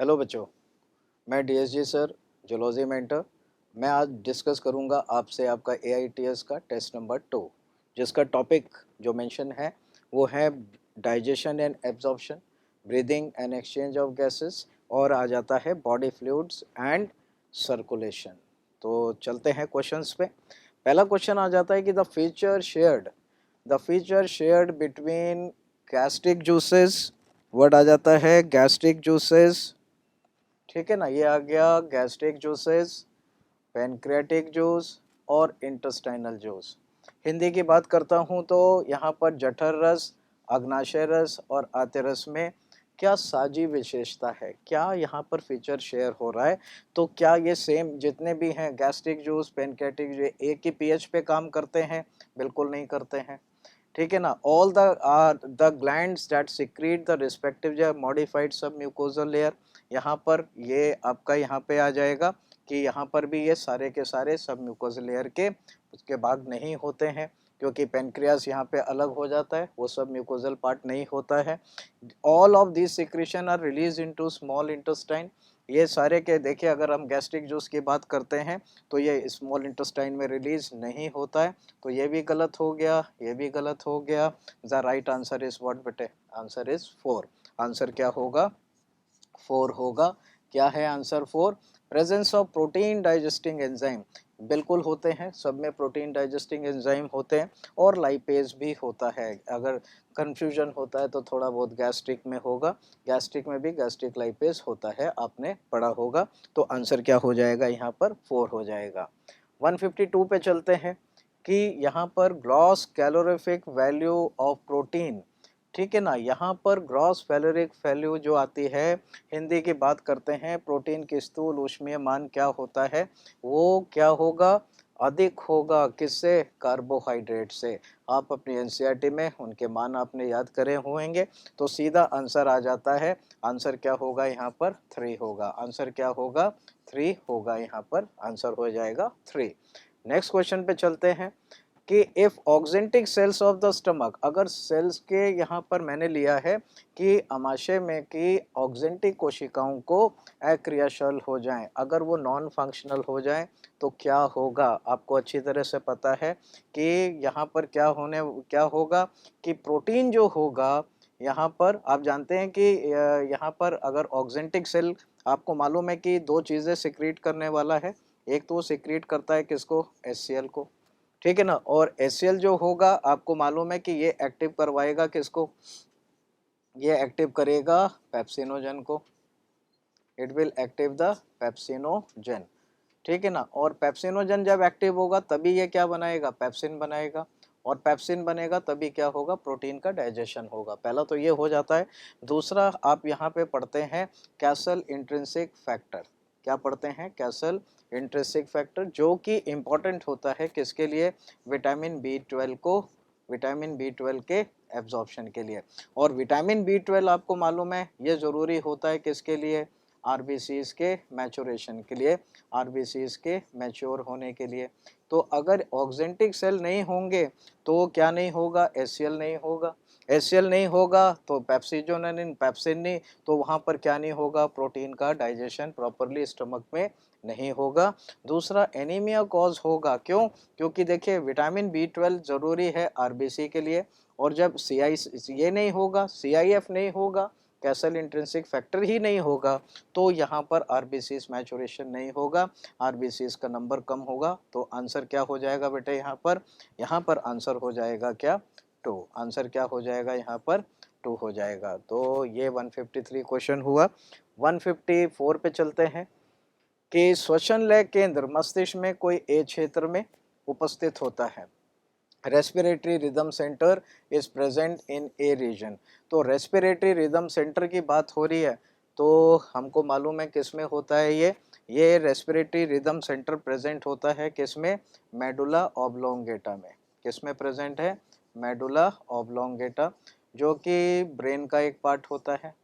Hello बच्चों, मैं DSG sir, zoology mentor. मैं आज डिस्कस करूंगा आपसे आपका एआईटीएस का टेस्ट नंबर 2, जिसका टॉपिक जो मेंशन है वो है digestion and absorption, breathing and exchange of gases, और आ जाता है बॉडी फ्लूइड्स एंड सर्कुलेशन। तो चलते हैं क्वेश्चंस पे। पहला क्वेश्चन आ जाता है कि the feature shared between gastric juices. Word आ जाता है गैस्ट्रिक जूसेस, ठीक है ना। ये आ गया गैस्ट्रिक जूसेस, पैनक्रियाटिक जूस और इंटेस्टाइनल जूस। हिंदी की बात करता हूँ तो यहाँ पर जठर रस, अग्नाशय रस और आते रस में क्या साझी विशेषता है, क्या यहाँ पर फीचर शेयर हो रहा है। तो क्या ये सेम जितने भी हैं गैस्ट्रिक जूस, पैनक्रियाटिक जूस, एक ही पीएच पे काम करते हैं? बिल्कुल नहीं करते हैं, ठीक है ना। All the glands that secrete the respective जो मॉडिफाइड सब म्यूकोजल लेयर, यहाँ पर ये आपका यहाँ पे आ जाएगा कि यहाँ पर भी ये सारे के सारे सब म्यूकोजल लेयर के उसके भाग नहीं होते हैं, क्योंकि पेनक्रियास यहाँ पे अलग हो जाता है, वो सब म्यूकोजल पार्ट नहीं होता है। All of this secretion are release into small intestine. ये सारे के देखिए, अगर हम गैस्ट्रिक जूस की बात करते हैं तो ये स्मॉल इंटेस्टाइन में रिलीज नहीं होता है, तो ये भी गलत हो गया, ये भी गलत हो गया। The right answer is what बेटे? Answer is 4। आंसर क्या होगा? 4 होगा। क्या है answer 4? Presence of protein digesting enzyme, बिल्कुल होते हैं, सब में प्रोटीन डाइजेस्टिंग एंजाइम होते हैं और लाइपेज भी होता है। अगर कंफ्यूजन होता है तो थोड़ा बहुत गैस्ट्रिक में होगा, गैस्ट्रिक में भी गैस्ट्रिक लाइपेज होता है, आपने पढ़ा होगा। तो आंसर क्या हो जाएगा यहाँ पर? 4 हो जाएगा। 152 पे चलते हैं कि यहाँ पर gross calorific value of protein, ठीक है ना। यहाँ पर ग्रॉस कैलोरिक वैल्यू जो आती है, हिंदी की बात करते हैं, प्रोटीन की स्थूल ऊष्मीय मान क्या होता है, वो क्या होगा? अधिक होगा किससे? कार्बोहाइड्रेट से। आप अपनी एनसीईआरटी में उनके मान आपने याद करे होंगे, तो सीधा आंसर आ जाता है। आंसर क्या होगा यहाँ पर? 3 होगा। आंसर क्या होगा? 3 होगा, यहाँ पर आंसर हो जाएगा 3। नेक्स्ट क्वेश्चन पे चलते हैं कि if oxyntic cells of the stomach, अगर सेल्स के यहाँ पर मैंने लिया है कि अमाशय में की ऑक्जेंटिक कोशिकाओं को अक्रियाशील हो जाएं, अगर वो नॉन फंक्शनल हो जाएं तो क्या होगा? आपको अच्छी तरह से पता है कि यहाँ पर क्या होगा कि प्रोटीन जो होगा, यहाँ पर आप जानते हैं कि यहाँ पर अगर ऑक्जेंटिक सेल, आपको मालूम है कि दो चीज़ें सिक्रीट करने वाला है। एक तो वो सिक्रीट करता है किसको? HCl को, ठीक है ना। और HCl जो होगा, आपको मालूम है कि ये एक्टिव करवाएगा किसको? ये एक्टिव करेगा पेप्सिनोजन को। It will active the pepsinogen, ठीक है ना। और पेप्सिनोजन जब एक्टिव होगा तभी ये क्या बनाएगा? पेप्सिन बनाएगा। और पेप्सिन बनेगा तभी क्या होगा? प्रोटीन का डाइजेशन होगा। पहला तो ये हो जाता है। दूसरा आप यहाँ पे पढ़ते हैं कैसल इंट्रिंसिक फैक्टर। क्या पढ़ते हैं? कैसल इंट्रिंसिक फैक्टर, जो कि इम्पोर्टेंट होता है किसके लिए? विटामिन B12 को, विटामिन B12 के एब्जॉर्प्शन के लिए। और विटामिन B12 आपको मालूम है ये ज़रूरी होता है किसके लिए? आरबीसीज के मैचुरेशन के लिए, आरबीसीज के मैच्योर होने के लिए। तो अगर ऑक्जेंटिक सेल नहीं होंगे तो क्या नहीं होगा? HCl नहीं होगा। HCl नहीं होगा तो पेप्सिजोनिन, पेप्सिन नहीं, तो वहाँ पर क्या नहीं होगा? प्रोटीन का डाइजेशन प्रॉपरली स्टमक में नहीं होगा। दूसरा, एनीमिया कॉज होगा। क्यों? क्योंकि देखिए विटामिन B12 ज़रूरी है आरबीसी के लिए, और जब ये नहीं होगा, CIF नहीं होगा, कैसल इंट्रिंसिक फैक्टर ही नहीं होगा, तो यहाँ पर आरबीसीज मैचुरेशन नहीं होगा, आरबीसीज का नंबर कम होगा। तो आंसर क्या हो जाएगा बेटे? यहाँ पर आंसर हो जाएगा क्या? 2। आंसर क्या हो जाएगा? यहाँ पर 2 हो जाएगा। तो ये 153 क्वेश्चन हुआ। 154 पे चलते हैं कि श्वसन लय केंद्र मस्तिष्क में कोई ए क्षेत्र में उपस्थित होता है। Respiratory rhythm centre is present in a region. तो रेस्पिरेटरी रिदम सेंटर की बात हो रही है, तो हमको मालूम है किस में होता है ये रेस्पिरेटरी रिदम सेंटर प्रेजेंट होता है किस में? मेडुला ऑब्लोंगेटा में। किस में प्रेजेंट है? मेडुला ऑब्लोंगेटा, जो कि ब्रेन का एक पार्ट होता है,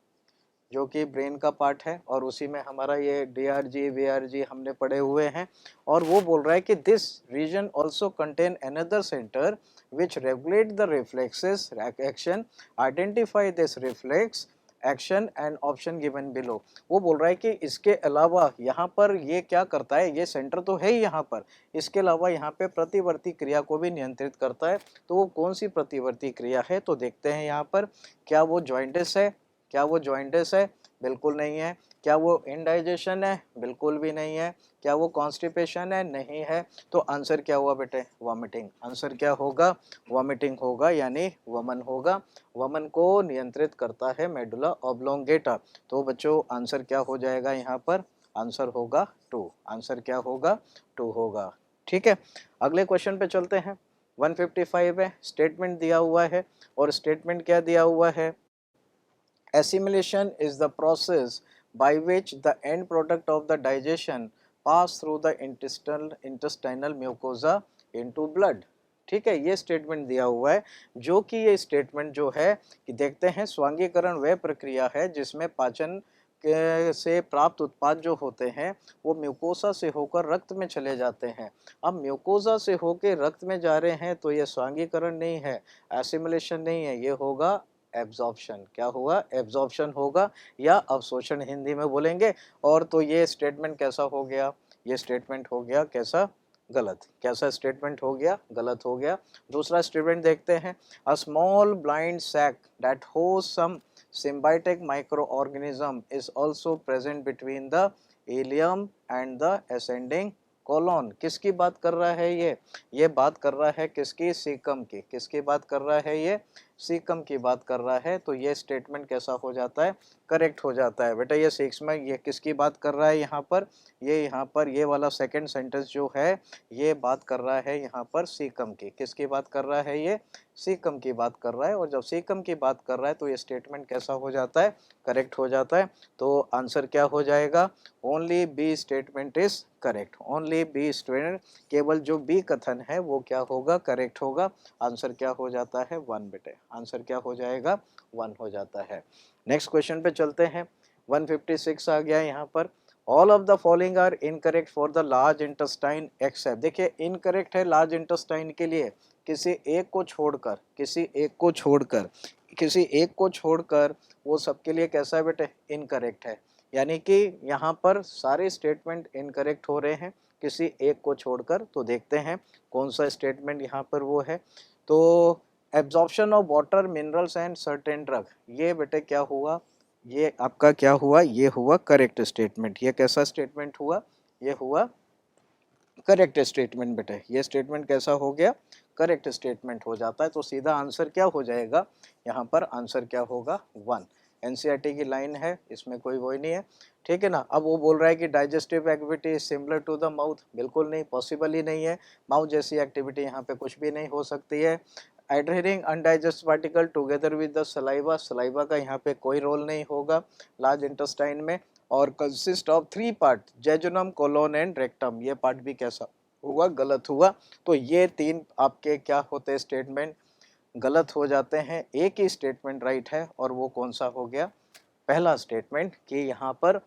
जो कि ब्रेन का पार्ट है, और उसी में हमारा ये DRG VRG हमने पढ़े हुए हैं। और वो बोल रहा है कि this region also contain another centre which regulate the reflexes action, identify this reflex action and option given below. वो बोल रहा है कि इसके अलावा यहाँ पर ये क्या करता है, ये सेंटर तो है ही यहाँ पर, इसके अलावा यहाँ पे प्रतिवर्ती क्रिया को भी नियंत्रित करता है। तो वो कौन सी प्रतिवर्ती क्रिया है, तो देखते हैं यहाँ पर, क्या वो जॉइंटिस है, क्या वो जॉइंटिस है, बिल्कुल नहीं है। क्या वो इंडाइजेशन है, बिल्कुल भी नहीं है। क्या वो कॉन्स्टिपेशन है, नहीं है। तो आंसर क्या हुआ बेटे, वॉमिटिंग। आंसर क्या होगा, वॉमिटिंग होगा, यानी वमन होगा। वमन को नियंत्रित करता है मेडुला ऑब्लोंगेटा। तो बच्चों आंसर क्या हो जाएगा यहाँ पर, आंसर होगा 2। आंसर क्या होगा, 2 होगा। ठीक है, अगले क्वेश्चन पे चलते हैं। 155 है, स्टेटमेंट दिया हुआ है, और स्टेटमेंट क्या दिया हुआ है, assimilation is the process by which the end product of the digestion pass through the intestinal mucosa into blood। ठीक है, ये स्टेटमेंट दिया हुआ है, जो कि ये स्टेटमेंट जो है कि देखते हैं, स्वांगीकरण वह प्रक्रिया है जिसमें पाचन से प्राप्त उत्पाद जो होते हैं वो म्यूकोसा से होकर रक्त में चले जाते हैं। अब म्यूकोसा से होकर रक्त में जा रहे हैं तो ये स्वांगीकरण नहीं है, एसिमिलेशन नहीं है, ये होगा एब्जॉर्प्शन। क्या होगा, एब्जॉर्प्शन होगा, या अवशोषण हिंदी में बोलेंगे। और तो ये स्टेटमेंट कैसा हो गया, ये स्टेटमेंट हो गया कैसा, गलत। कैसा स्टेटमेंट हो गया, गलत हो गया। दूसरा स्टेटमेंट देखते हैं, a small blind sac that host some symbiotic microorganism is also present between the ileum and the ascending colon। किसकी बात कर रहा है ये बात कर रहा है किसकी, सीकम की। किसकी बात कर रहा है ये, सीकम की बात कर रहा है। तो ये स्टेटमेंट कैसा हो जाता है, करेक्ट हो जाता है। बेटा ये 6 में ये किसकी बात कर रहा है यहाँ पर, ये यहाँ पर ये वाला सेकंड सेंटेंस जो है ये बात कर रहा है यहाँ पर सीकम की। किसकी बात कर रहा है ये, सीकम की बात कर रहा है। और जब सीकम की बात कर रहा है तो ये स्टेटमेंट कैसा हो जाता है, करेक्ट हो जाता है। तो आंसर क्या हो जाएगा, only B statement is correct. Only B statement, केवल जो बी कथन है वो क्या होगा, करेक्ट होगा। आंसर क्या हो जाता है, 1 बेटे। आंसर क्या हो जाएगा, 1 हो जाता है। नेक्स्ट क्वेश्चन पे चलते हैं। 156 आ गया यहाँ पर, all of the following are incorrect for the large intestine except. देखिए इनकरेक्ट है लार्ज इंटेस्टाइन के लिए, किसी एक को छोड़कर, किसी एक को छोड़कर, किसी एक को छोड़कर वो सबके लिए कैसा है बेटे, इनकरेक्ट है। यानी कि यहाँ पर सारे स्टेटमेंट इनकरेक्ट हो रहे हैं किसी एक को छोड़कर। तो देखते हैं कौन सा स्टेटमेंट यहाँ पर वो है। तो absorption of water, minerals and certain drug, ये बेटे क्या हुआ, ये आपका क्या हुआ, ये हुआ करेक्ट स्टेटमेंट। ये कैसा स्टेटमेंट हुआ, ये हुआ करेक्ट स्टेटमेंट बेटे। ये स्टेटमेंट कैसा हो गया, करेक्ट स्टेटमेंट हो जाता है। तो सीधा आंसर क्या हो जाएगा यहाँ पर, आंसर क्या होगा, 1। एनसीईआरटी की लाइन है, इसमें कोई वही नहीं है। ठीक है ना। अब वो बोल रहा है कि digestive activity similar to the mouth, बिल्कुल नहीं, पॉसिबल ही नहीं है। माउथ जैसी एक्टिविटी यहाँ पे कुछ भी नहीं हो सकती है। Adhering अनडाइजेस्ट particle together with the saliva, saliva का यहाँ पे कोई रोल नहीं होगा लार्ज इंटेस्टाइन में। और consist of 3 part, jejunum, colon and rectum, ये पार्ट भी कैसा हुआ, गलत हुआ। तो ये 3 आपके क्या होते हैं, स्टेटमेंट गलत हो जाते हैं। एक ही स्टेटमेंट राइट है, और वो कौन सा हो गया, पहला स्टेटमेंट कि यहाँ पर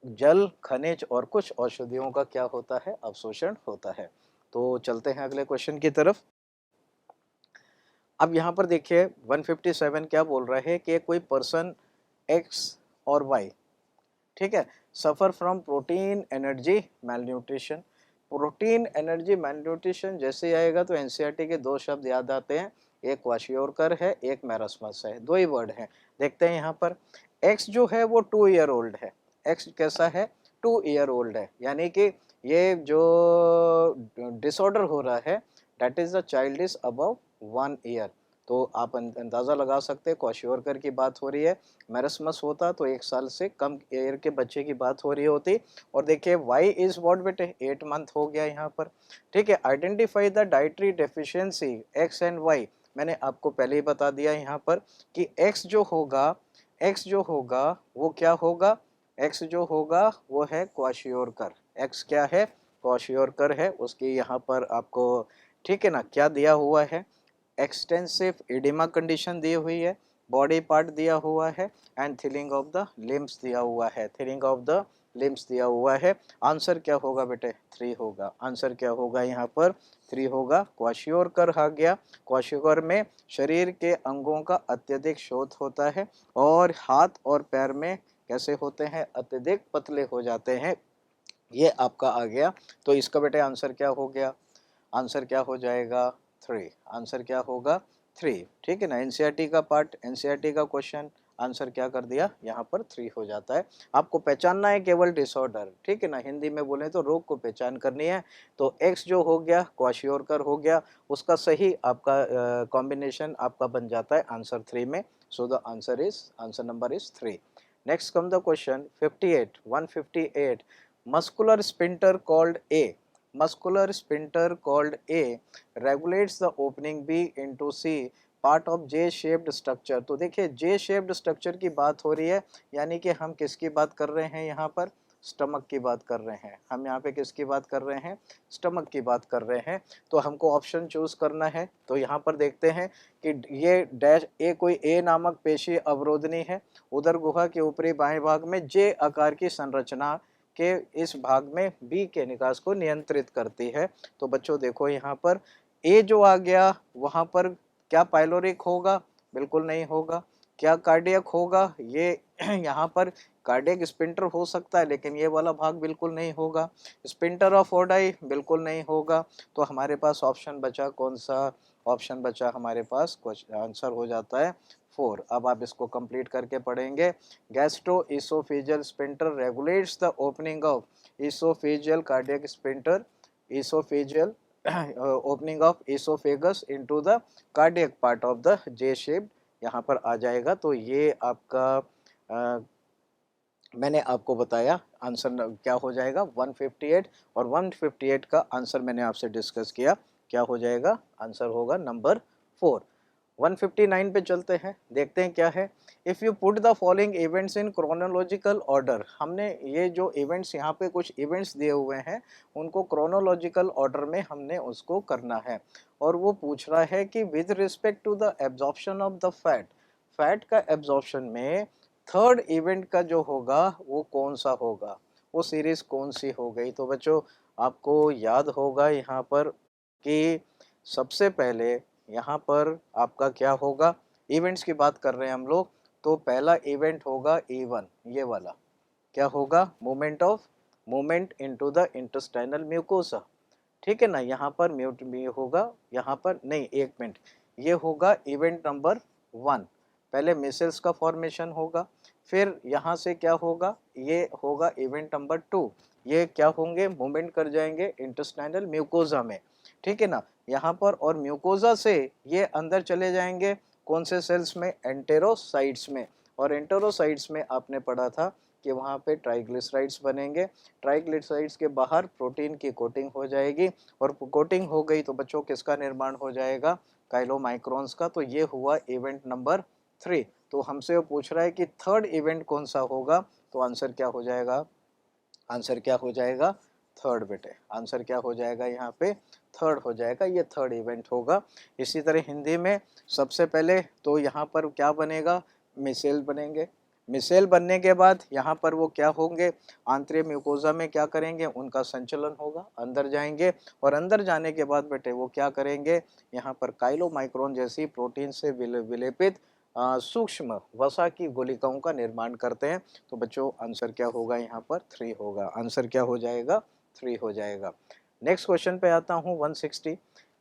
जल, खनिज और कुछ औषधियों का क्या होता है, अवशोषण होता है। तो चलते हैं अगले क्वेश्चन की तरफ। अब यहाँ पर देखिए 157 क्या बोल रहा है कि कोई पर्सन एक्स और वाई, ठीक है, suffer from protein energy malnutrition. Protein energy malnutrition जैसे ही आएगा तो एनसीईआरटी के 2 शब्द याद आते हैं, एक क्वाशियोरकर है, एक मैरस्मस है, 2 ही वर्ड हैं। देखते हैं यहाँ पर, एक्स जो है वो 2 ईयर ओल्ड है। एक्स कैसा है, 2 ईयर ओल्ड है, यानी कि ये जो डिसऑर्डर हो रहा है that is the child is above 1 year. तो आप अंदाज़ा लगा सकते हैं क्वाशियोरकर की बात हो रही है। मैरस्मस होता तो 1 साल से कम एयर के बच्चे की बात हो रही होती। और देखिए वाई इज व्हाट बेटे, 8 मंथ हो गया यहाँ पर। ठीक है, identify the dietary deficiency X and Y, मैंने आपको पहले ही बता दिया यहाँ पर कि एक्स जो होगा, एक्स जो होगा वो क्या होगा, एक्स जो होगा वो है क्वाशियोरकर। एक्स क्या है, क्वाशियोरकर है। उसकी यहाँ पर आपको ठीक है ना क्या दिया हुआ है, एक्सटेंसिव एडिमा कंडीशन दी हुई है, बॉडी पार्ट दिया हुआ है, and thinning of the limbs दिया हुआ है, थिनिंग ऑफ द लिम्स दिया हुआ है। आंसर क्या होगा बेटे? 3 होगा। आंसर क्या होगा यहाँ पर? 3 होगा। क्वाशियोरकर आ गया। क्वाशियोकर में शरीर के अंगों का अत्यधिक शोथ होता है और हाथ और पैर में कैसे होते हैं? अत्यधिक पतले हो जाते हैं। ये आपका आ गया। तो इसका बेटे आंसर क्या हो गया? आंसर क्या हो जाएगा? 3। आंसर क्या होगा? 3। ठीक है ना। एनसीईआरटी का पार्ट, एनसीईआरटी का क्वेश्चन, आंसर क्या कर दिया यहाँ पर? 3 हो जाता है। आपको पहचानना है केवल डिसऑर्डर, ठीक है ना। हिंदी में बोले तो रोग को पहचान करनी है। तो एक्स जो हो गया क्वाशियोरकर हो गया, उसका सही आपका कॉम्बिनेशन आपका बन जाता है आंसर 3 में। So the answer number is 3। Next come the question 58, 158। Muscular sphincter called a, muscular sphincter called A regulates the opening B into C part of J shaped structure। तो देखिए J shaped structure की बात हो रही है, यानी कि हम किसकी बात कर रहे हैं यहाँ पर? स्टमक की बात कर रहे हैं। हम यहाँ पे किसकी बात कर रहे हैं? स्टमक की बात कर रहे हैं। तो हमको ऑप्शन चूज करना है। तो यहाँ पर देखते हैं कि ये डैश ए, कोई ए नामक पेशी अवरोधनी है, उदर गुहा के ऊपरी बाएं भाग में जे आकार की संरचना के इस भाग में बी के निकास को नियंत्रित करती है। तो बच्चों देखो यहाँ पर ए जो आ गया, वहाँ पर क्या पाइलोरिक होगा? बिल्कुल नहीं होगा। क्या कार्डियक होगा? ये यहाँ पर कार्डियक स्पिंटर हो सकता है, लेकिन ये वाला भाग बिल्कुल नहीं होगा। स्पिंटर ऑफ ओडाई बिल्कुल नहीं होगा। तो हमारे पास ऑप्शन बचा कौन सा? ऑप्शन बचा हमारे पास, आंसर हो जाता है 4। अब आप इसको कंप्लीट करके पढ़ेंगे। Gastro-oesophageal sphincter regulates the opening of oesophageal cardiac sphincter, oesophageal opening of oesophagus into the cardiac part of the J shaped, यहाँ पर आ जाएगा। तो ये आपका मैंने आपको बताया आंसर क्या हो जाएगा? 158। और 158 का आंसर मैंने आपसे डिस्कस किया, क्या हो जाएगा? आंसर होगा नंबर 4। 159 पे चलते हैं, देखते हैं क्या है। If you put the following events in chronological order, हमने ये जो इवेंट्स यहाँ पे कुछ इवेंट्स दिए हुए हैं, उनको क्रोनोलॉजिकल ऑर्डर में हमने उसको करना है। और वो पूछ रहा है कि with respect to the absorption of the fat, fat का एब्जॉर्प्शन में थर्ड इवेंट का जो होगा वो कौन सा होगा, वो सीरीज कौन सी हो गई? तो बच्चों आपको याद होगा यहाँ पर कि सबसे पहले यहाँ पर आपका क्या होगा? इवेंट्स की बात कर रहे हैं हम लोग। तो पहला इवेंट होगा E1, ये वाला क्या होगा? Movement into the intestinal mucosa, ठीक है ना। यहाँ पर म्यूट भी होगा, यहाँ पर नहीं, एक मिनट, ये होगा इवेंट नंबर 1। पहले मिसल्स का फॉर्मेशन होगा, फिर यहाँ से क्या होगा? ये होगा इवेंट नंबर 2। ये क्या होंगे? मूवमेंट कर जाएंगे इंटेस्टाइनल म्यूकोजा में, ठीक है ना। यहाँ पर और म्यूकोजा से ये अंदर चले जाएंगे कौन से सेल्स में? एंटेरोसाइट्स में। और एंटेरोसाइट्स में आपने पढ़ा था कि वहाँ पे ट्राइग्लिसराइड्स बनेंगे। ट्राइग्लिसराइड्स के बाहर प्रोटीन की कोटिंग हो जाएगी, और कोटिंग हो गई तो बच्चों किसका निर्माण हो जाएगा? काइलोमाइक्रोन्स का। तो ये हुआ इवेंट नंबर 3। तो हमसे वो पूछ रहा है कि थर्ड इवेंट कौन सा होगा? तो आंसर क्या हो जाएगा? आंसर क्या हो जाएगा? थर्ड बेटे। आंसर क्या हो जाएगा यहाँ पे? थर्ड हो जाएगा, ये थर्ड इवेंट होगा। इसी तरह हिंदी में सबसे पहले तो यहाँ पर क्या बनेगा? मिसेल बनेंगे। मिसेल बनने के बाद यहाँ पर वो क्या होंगे? आंतरिक म्यूकोजा में क्या करेंगे? उनका संचलन होगा, अंदर जाएंगे। और अंदर जाने के बाद बेटे वो क्या करेंगे? यहाँ पर काइलोमाइक्रोन जैसी प्रोटीन से विलेपित सूक्ष्म वसा की गुलिकाओं का निर्माण करते हैं। तो बच्चों आंसर क्या होगा? यहाँ पर 3 होगा। आंसर क्या हो जाएगा? 3 हो जाएगा। नेक्स्ट क्वेश्चन पे आता हूँ 160।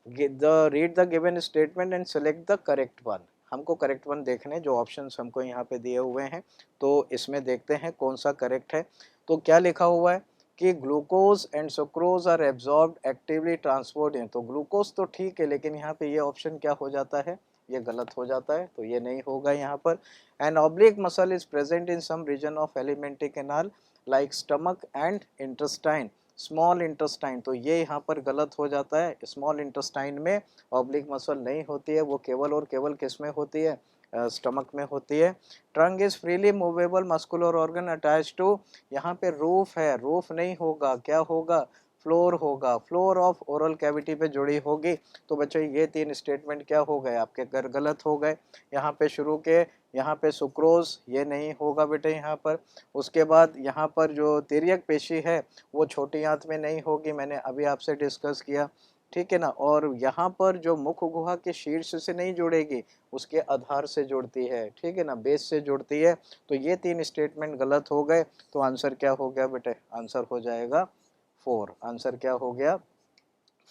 Read the given statement and select the correct one. हमको करेक्ट वन देखने, जो ऑप्शंस हमको यहाँ पे दिए हुए हैं, तो इसमें देखते हैं कौन सा करेक्ट है। तो क्या लिखा हुआ है कि glucose and sucrose are absorbed actively transport in. तो ग्लूकोज तो ठीक है, लेकिन यहाँ पे ये ऑप्शन क्या हो जाता है? ये गलत हो जाता है, तो ये नहीं होगा यहाँ पर। An oblique muscle is present in some region of alimentary canal like stomach and intestine, small intestine. तो ये यहाँ पर गलत हो जाता है। स्मॉल इंटेस्टाइन में ऑब्लिक मसल नहीं होती है, वो केवल और केवल किस में होती है? स्टमक में होती है। Trunk is freely movable muscular organ attach to, यहाँ पे रूफ है, रूफ नहीं होगा, क्या होगा? फ्लोर होगा, फ्लोर ऑफ ओरल कैविटी पे जुड़ी होगी। तो बच्चों ये 3 स्टेटमेंट क्या हो गए आपके, गलत हो गए। यहाँ पे शुरू के, यहाँ पे सुक्रोज, ये नहीं होगा बेटे यहाँ पर। उसके बाद यहाँ पर जो तिर्यक पेशी है वो छोटी आंत में नहीं होगी, मैंने अभी आपसे डिस्कस किया, ठीक है ना। और यहाँ पर जो मुख गुहा के शीर्ष से नहीं जुड़ेगी, उसके आधार से जुड़ती है, ठीक है ना, बेस से जुड़ती है। तो ये 3 स्टेटमेंट गलत हो गए। तो आंसर क्या हो गया बेटे, आंसर हो जाएगा 4। आंसर क्या हो गया,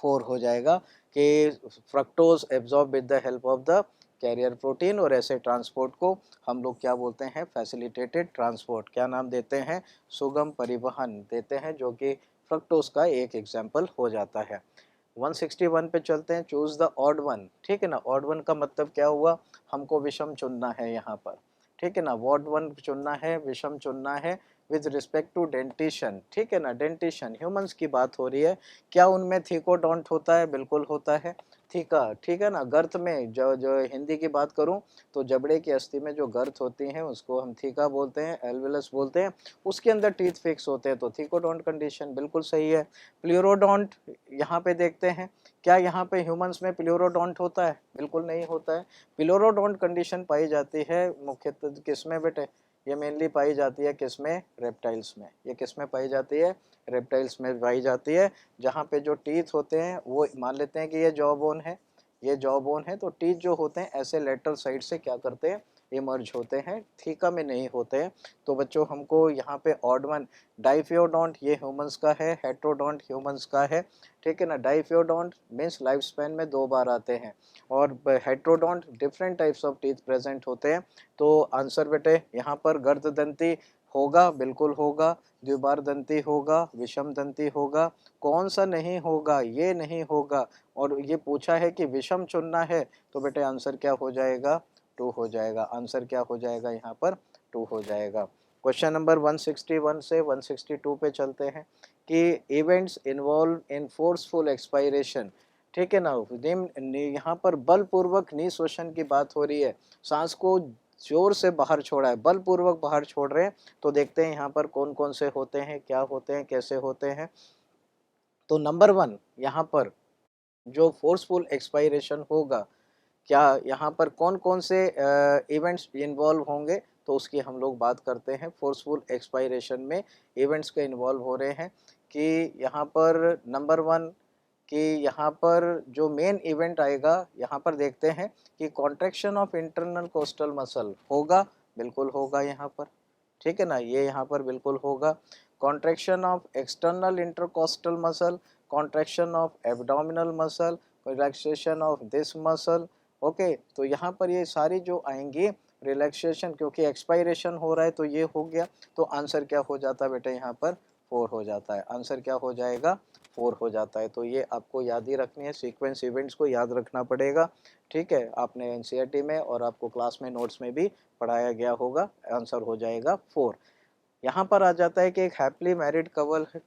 4 हो जाएगा कि fructose absorb with the help of the carrier protein, और ऐसे ट्रांसपोर्ट को हम लोग क्या बोलते हैं, फैसिलिटेटेड ट्रांसपोर्ट। क्या नाम देते हैं, सुगम परिवहन देते हैं, जो कि फ्रक्टोज का एक एग्जाम्पल हो जाता है। 161 पे चलते हैं, चूज द ऑड वन, ठीक है ना। ऑड वन का मतलब क्या हुआ, हमको विषम चुनना है यहाँ पर, ठीक है ना, ऑड वन चुनना है, विषम चुनना है विद रिस्पेक्ट टू डेंटिशन, ठीक है ना। डेंटिशन ह्यूमंस की बात हो रही है, क्या उनमें थीकोडोंट होता है, बिल्कुल होता है थीका, ठीक है ना। गर्त में जो जो हिंदी की बात करूं तो जबड़े की अस्थि में जो गर्त होती हैं उसको हम थीका बोलते हैं, एल्वेलस बोलते हैं, उसके अंदर टीथ फिक्स होते हैं, तो थीकोडोंट कंडीशन बिल्कुल सही है। प्लूरोडोंट यहाँ पे देखते हैं, क्या यहाँ पे ह्यूमंस में प्लूरोडोंट होता है, बिल्कुल नहीं होता है। प्लूरोडोंट कंडीशन पाई जाती है मुख्यतः किसमें बेटे, ये मेनली पाई जाती है किसमें, रेप्टाइल्स में। ये किसमें पाई जाती है, रेप्टाइल्स में पाई जाती है, जहाँ पे जो टीथ होते हैं वो मान लेते हैं कि ये जॉ बोन है, ये जॉ बोन है, तो टीथ जो होते हैं ऐसे लेटरल साइड से क्या करते हैं, इमर्ज होते हैं, थीका में नहीं होते हैं। तो बच्चों हमको यहाँ पे ऑड वन, डाइफियोडोंट ये ह्यूमंस का है, हेट्रोडोंट ह्यूमंस का है, ठीक है ना। डाइफियोडोंट मीन्स लाइफ स्पैन में 2 बार आते हैं, और heterodont different types of teeth present होते हैं। तो आंसर बेटे यहाँ पर गर्ददंती होगा, बिल्कुल होगा, द्विबार दंती होगा, विषम दंती होगा, कौन सा नहीं होगा, ये नहीं होगा। और ये पूछा है कि विषम चुनना है, तो बेटे आंसर क्या हो जाएगा, 2 हो जाएगा। आंसर क्या हो जाएगा यहाँ पर, 2 हो जाएगा। क्वेश्चन नंबर 161 से 162 पे चलते हैं कि events involve in forceful expiration, ठीक है ना। यहाँ पर बलपूर्वक निःश्वसन की बात हो रही है, सांस को जोर से बाहर छोड़ा है, बलपूर्वक बाहर छोड़ रहे हैं। तो देखते हैं यहाँ पर कौन कौन से होते हैं, क्या होते हैं, कैसे होते हैं। तो नंबर 1 यहाँ पर जो फोर्सफुल एक्सपायरेशन होगा, क्या यहाँ पर कौन कौन से इवेंट्स इन्वॉल्व होंगे, तो उसकी हम लोग बात करते हैं। फोर्सफुल एक्सपायरेशन में इवेंट्स के इन्वॉल्व हो रहे हैं कि यहाँ पर नंबर 1 कि यहाँ पर जो मेन इवेंट आएगा, यहाँ पर देखते हैं कि contraction of internal coastal muscle होगा, बिल्कुल होगा यहाँ पर, ठीक है ना, ये यहाँ पर बिल्कुल होगा। Contraction of external intercostal muscle, contraction of abdominal muscle, relaxation of this muscle, okay. तो यहाँ पर ये सारी जो आएंगी रिलैक्सेशन, क्योंकि एक्सपायरेशन हो रहा है तो ये हो गया। तो आंसर क्या हो जाता है बेटा यहाँ पर, 4 हो जाता है। आंसर क्या हो जाएगा, 4 हो जाता है। तो ये आपको याद ही रखनी है, सीक्वेंस इवेंट्स को याद रखना पड़ेगा, ठीक है। आपने एनसीईआरटी में और आपको क्लास में नोट्स में भी पढ़ाया गया होगा। आंसर हो जाएगा 4। यहाँ पर आ जाता है कि एक happily married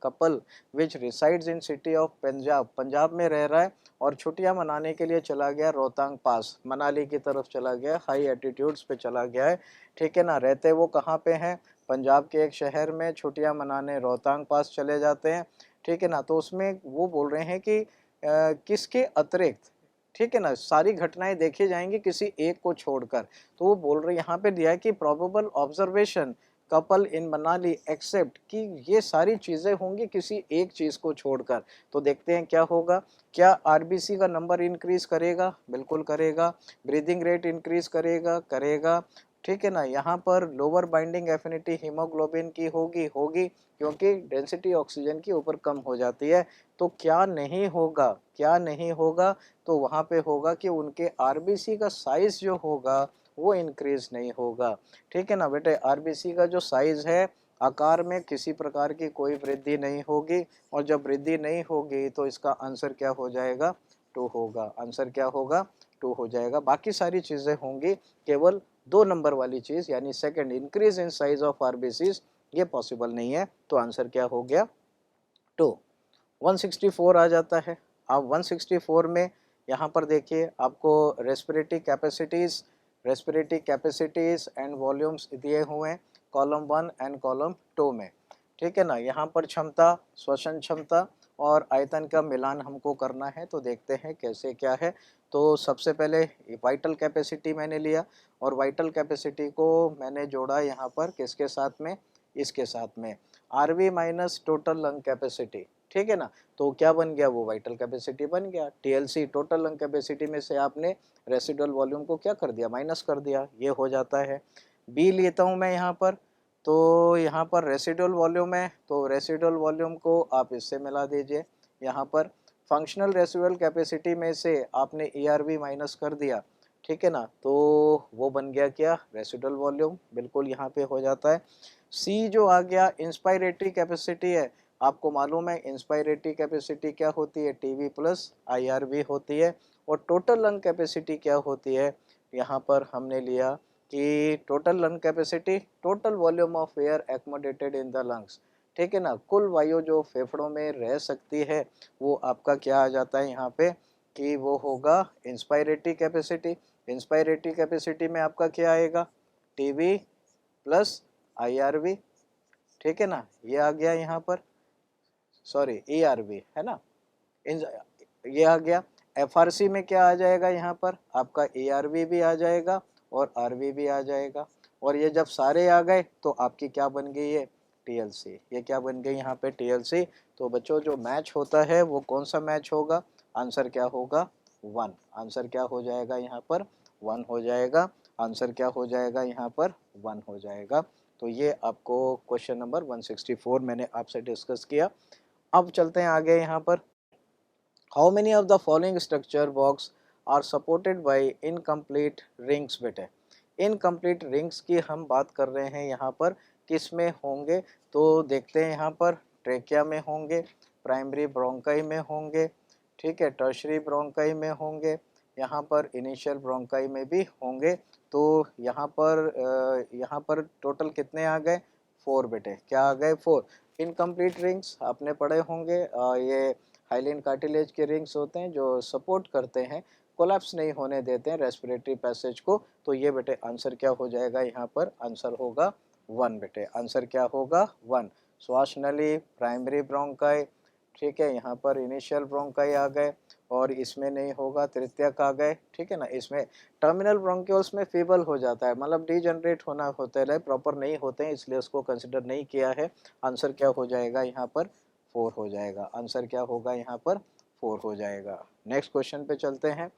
couple which resides in city of Punjab, Punjab में रह रहा है और छुट्टियां मनाने के लिए चला गया रोहतांग पास, मनाली की तरफ चला गया, हाई एल्टीट्यूड्स पे चला गया है, ठीक है ना। रहते वो कहाँ पे हैं, पंजाब के एक शहर में, छुट्टियां मनाने रोहतांग पास चले जाते हैं, ठीक है ना। तो उसमें वो बोल रहे हैं कि किसके अतिरिक्त, ठीक है ना, सारी घटनाएं देखी जाएंगी किसी एक को छोड़कर। तो वो बोल रहे यहाँ पे दिया है कि probable observation couple in Manali except, कि ये सारी चीज़ें होंगी किसी एक चीज़ को छोड़कर। तो देखते हैं क्या होगा, क्या आरबीसी का नंबर इंक्रीज करेगा, बिल्कुल करेगा। ब्रीदिंग रेट इंक्रीज करेगा, करेगा, ठीक है ना। यहाँ पर लोअर बाइंडिंग एफिनिटी हीमोग्लोबिन की होगी, होगी, क्योंकि डेंसिटी ऑक्सीजन की ऊपर कम हो जाती है। तो क्या नहीं होगा, क्या नहीं होगा, तो वहाँ पे होगा कि उनके आरबीसी का साइज जो होगा वो इंक्रीज नहीं होगा, ठीक है ना बेटे। आरबीसी का जो साइज है, आकार में किसी प्रकार की कोई वृद्धि नहीं होगी, और जब वृद्धि नहीं होगी तो इसका आंसर क्या हो जाएगा, 2 होगा। आंसर क्या होगा, 2 हो जाएगा। बाकी सारी चीज़ें होंगी, केवल 2 नंबर वाली चीज़ यानी second, increase in size of RBCs, ये पॉसिबल नहीं है। तो आंसर क्या हो गया, 2। 164 आ जाता है। अब 164 में यहाँ पर देखिए आपको रेस्पिरेटरी कैपेसिटीज़ एंड वॉल्यूम्स दिए हुए हैं कॉलम 1 एंड कॉलम 2 में, ठीक है ना। यहाँ पर क्षमता, श्वसन क्षमता और आयतन का मिलान हमको करना है। तो देखते हैं कैसे क्या है। तो सबसे पहले वाइटल कैपेसिटी मैंने लिया और वाइटल कैपेसिटी को मैंने जोड़ा यहाँ पर किसके साथ में, इसके साथ में RV minus total lung capacity, ठीक है ना। तो क्या बन गया, वो वाइटल कैपेसिटी बन गया। टीएलसी टोटल लंग कैपेसिटी में से आपने रेसिडुअल वॉल्यूम को क्या कर दिया, माइनस कर दिया, ये हो जाता है। बी लेता हूँ मैं यहाँ पर, तो यहाँ पर रेसिडुअल वॉल्यूम है, तो रेसिडुअल वॉल्यूम को आप इससे मिला दीजिए। यहाँ पर फंक्शनल रेसिडुअल कैपेसिटी में से आपने ईआरवी माइनस कर दिया, ठीक है ना, तो वो बन गया क्या, रेसिडुअल वॉल्यूम, बिल्कुल यहाँ पे हो जाता है। सी जो आ गया इंस्पायरेटरी कैपेसिटी है, आपको मालूम है इंस्पायरेटरी कैपेसिटी क्या होती है, टीवी प्लस आईआरवी होती है। और टोटल लंग कैपेसिटी क्या होती है, यहाँ पर हमने लिया कि total lung capacity total volume of air accommodated in the lungs, ठीक है ना, कुल वायु जो फेफड़ों में रह सकती है वो आपका क्या आ जाता है यहाँ पे कि वो होगा इंस्पायरेटरी कैपेसिटी। इंस्पायरेटरी कैपेसिटी में आपका क्या आएगा, टीवी प्लस आईआरवी, ठीक है ना, ये आ गया यहाँ पर, सॉरी ईआरवी है ना, ये आ गया। एफआरसी में क्या आ जाएगा यहाँ पर, आपका एआरवी भी आ जाएगा और आरवी भी आ जाएगा। और ये जब सारे आ गए तो आपकी क्या बन गई है, टीएलसी, ये क्या बन गई यहाँ पे, टीएलसी। तो बच्चों जो मैच होता है वो कौन सा मैच होगा, आंसर क्या होगा, वन, आंसर क्या हो जाएगा यहाँ पर, वन हो जाएगा, आंसर क्या हो जाएगा यहाँ पर, वन हो जाएगा। तो ये आपको क्वेश्चन नंबर 164 मैंने आपसे डिस्कस किया। अब चलते हैं आगे यहाँ पर। How many of the following structure box are supported by incomplete rings, बेटे इनकम्प्लीट रिंग्स की हम बात कर रहे हैं यहाँ पर, किस में होंगे, तो देखते हैं यहाँ पर ट्रेकिया में होंगे, प्राइमरी ब्रोंकाई में होंगे, ठीक है, टर्शरी ब्रोंकाई में होंगे, यहाँ पर इनिशियल ब्रोंकाई में भी होंगे। तो यहाँ पर टोटल कितने आ गए, फोर बेटे, क्या आ गए, फोर। इनकम्प्लीट रिंग्स आपने पढ़े होंगे, ये हाइलिन कार्टिलेज के रिंग्स होते हैं जो सपोर्ट करते हैं, कोलैप्स नहीं होने देते हैं रेस्पिरेटरी पैसेज को। तो ये बेटे आंसर क्या हो जाएगा यहाँ पर, आंसर होगा वन बेटे, आंसर क्या होगा, वन। श्वास नली, प्राइमरी ब्रोंकाई, ठीक है, यहाँ पर इनिशियल ब्रोंकाई आ गए और इसमें नहीं होगा, तृतीयक आ गए, ठीक है ना। इसमें टर्मिनल ब्रोंक्यूल्स में फीबल हो जाता है, मतलब डीजनरेट होना होते हैं, प्रॉपर नहीं होते हैं, इसलिए उसको कंसिडर नहीं किया है। आंसर क्या हो जाएगा यहाँ पर, फोर हो जाएगा, आंसर क्या होगा यहाँ पर, फोर हो जाएगा। नेक्स्ट क्वेश्चन पे चलते हैं।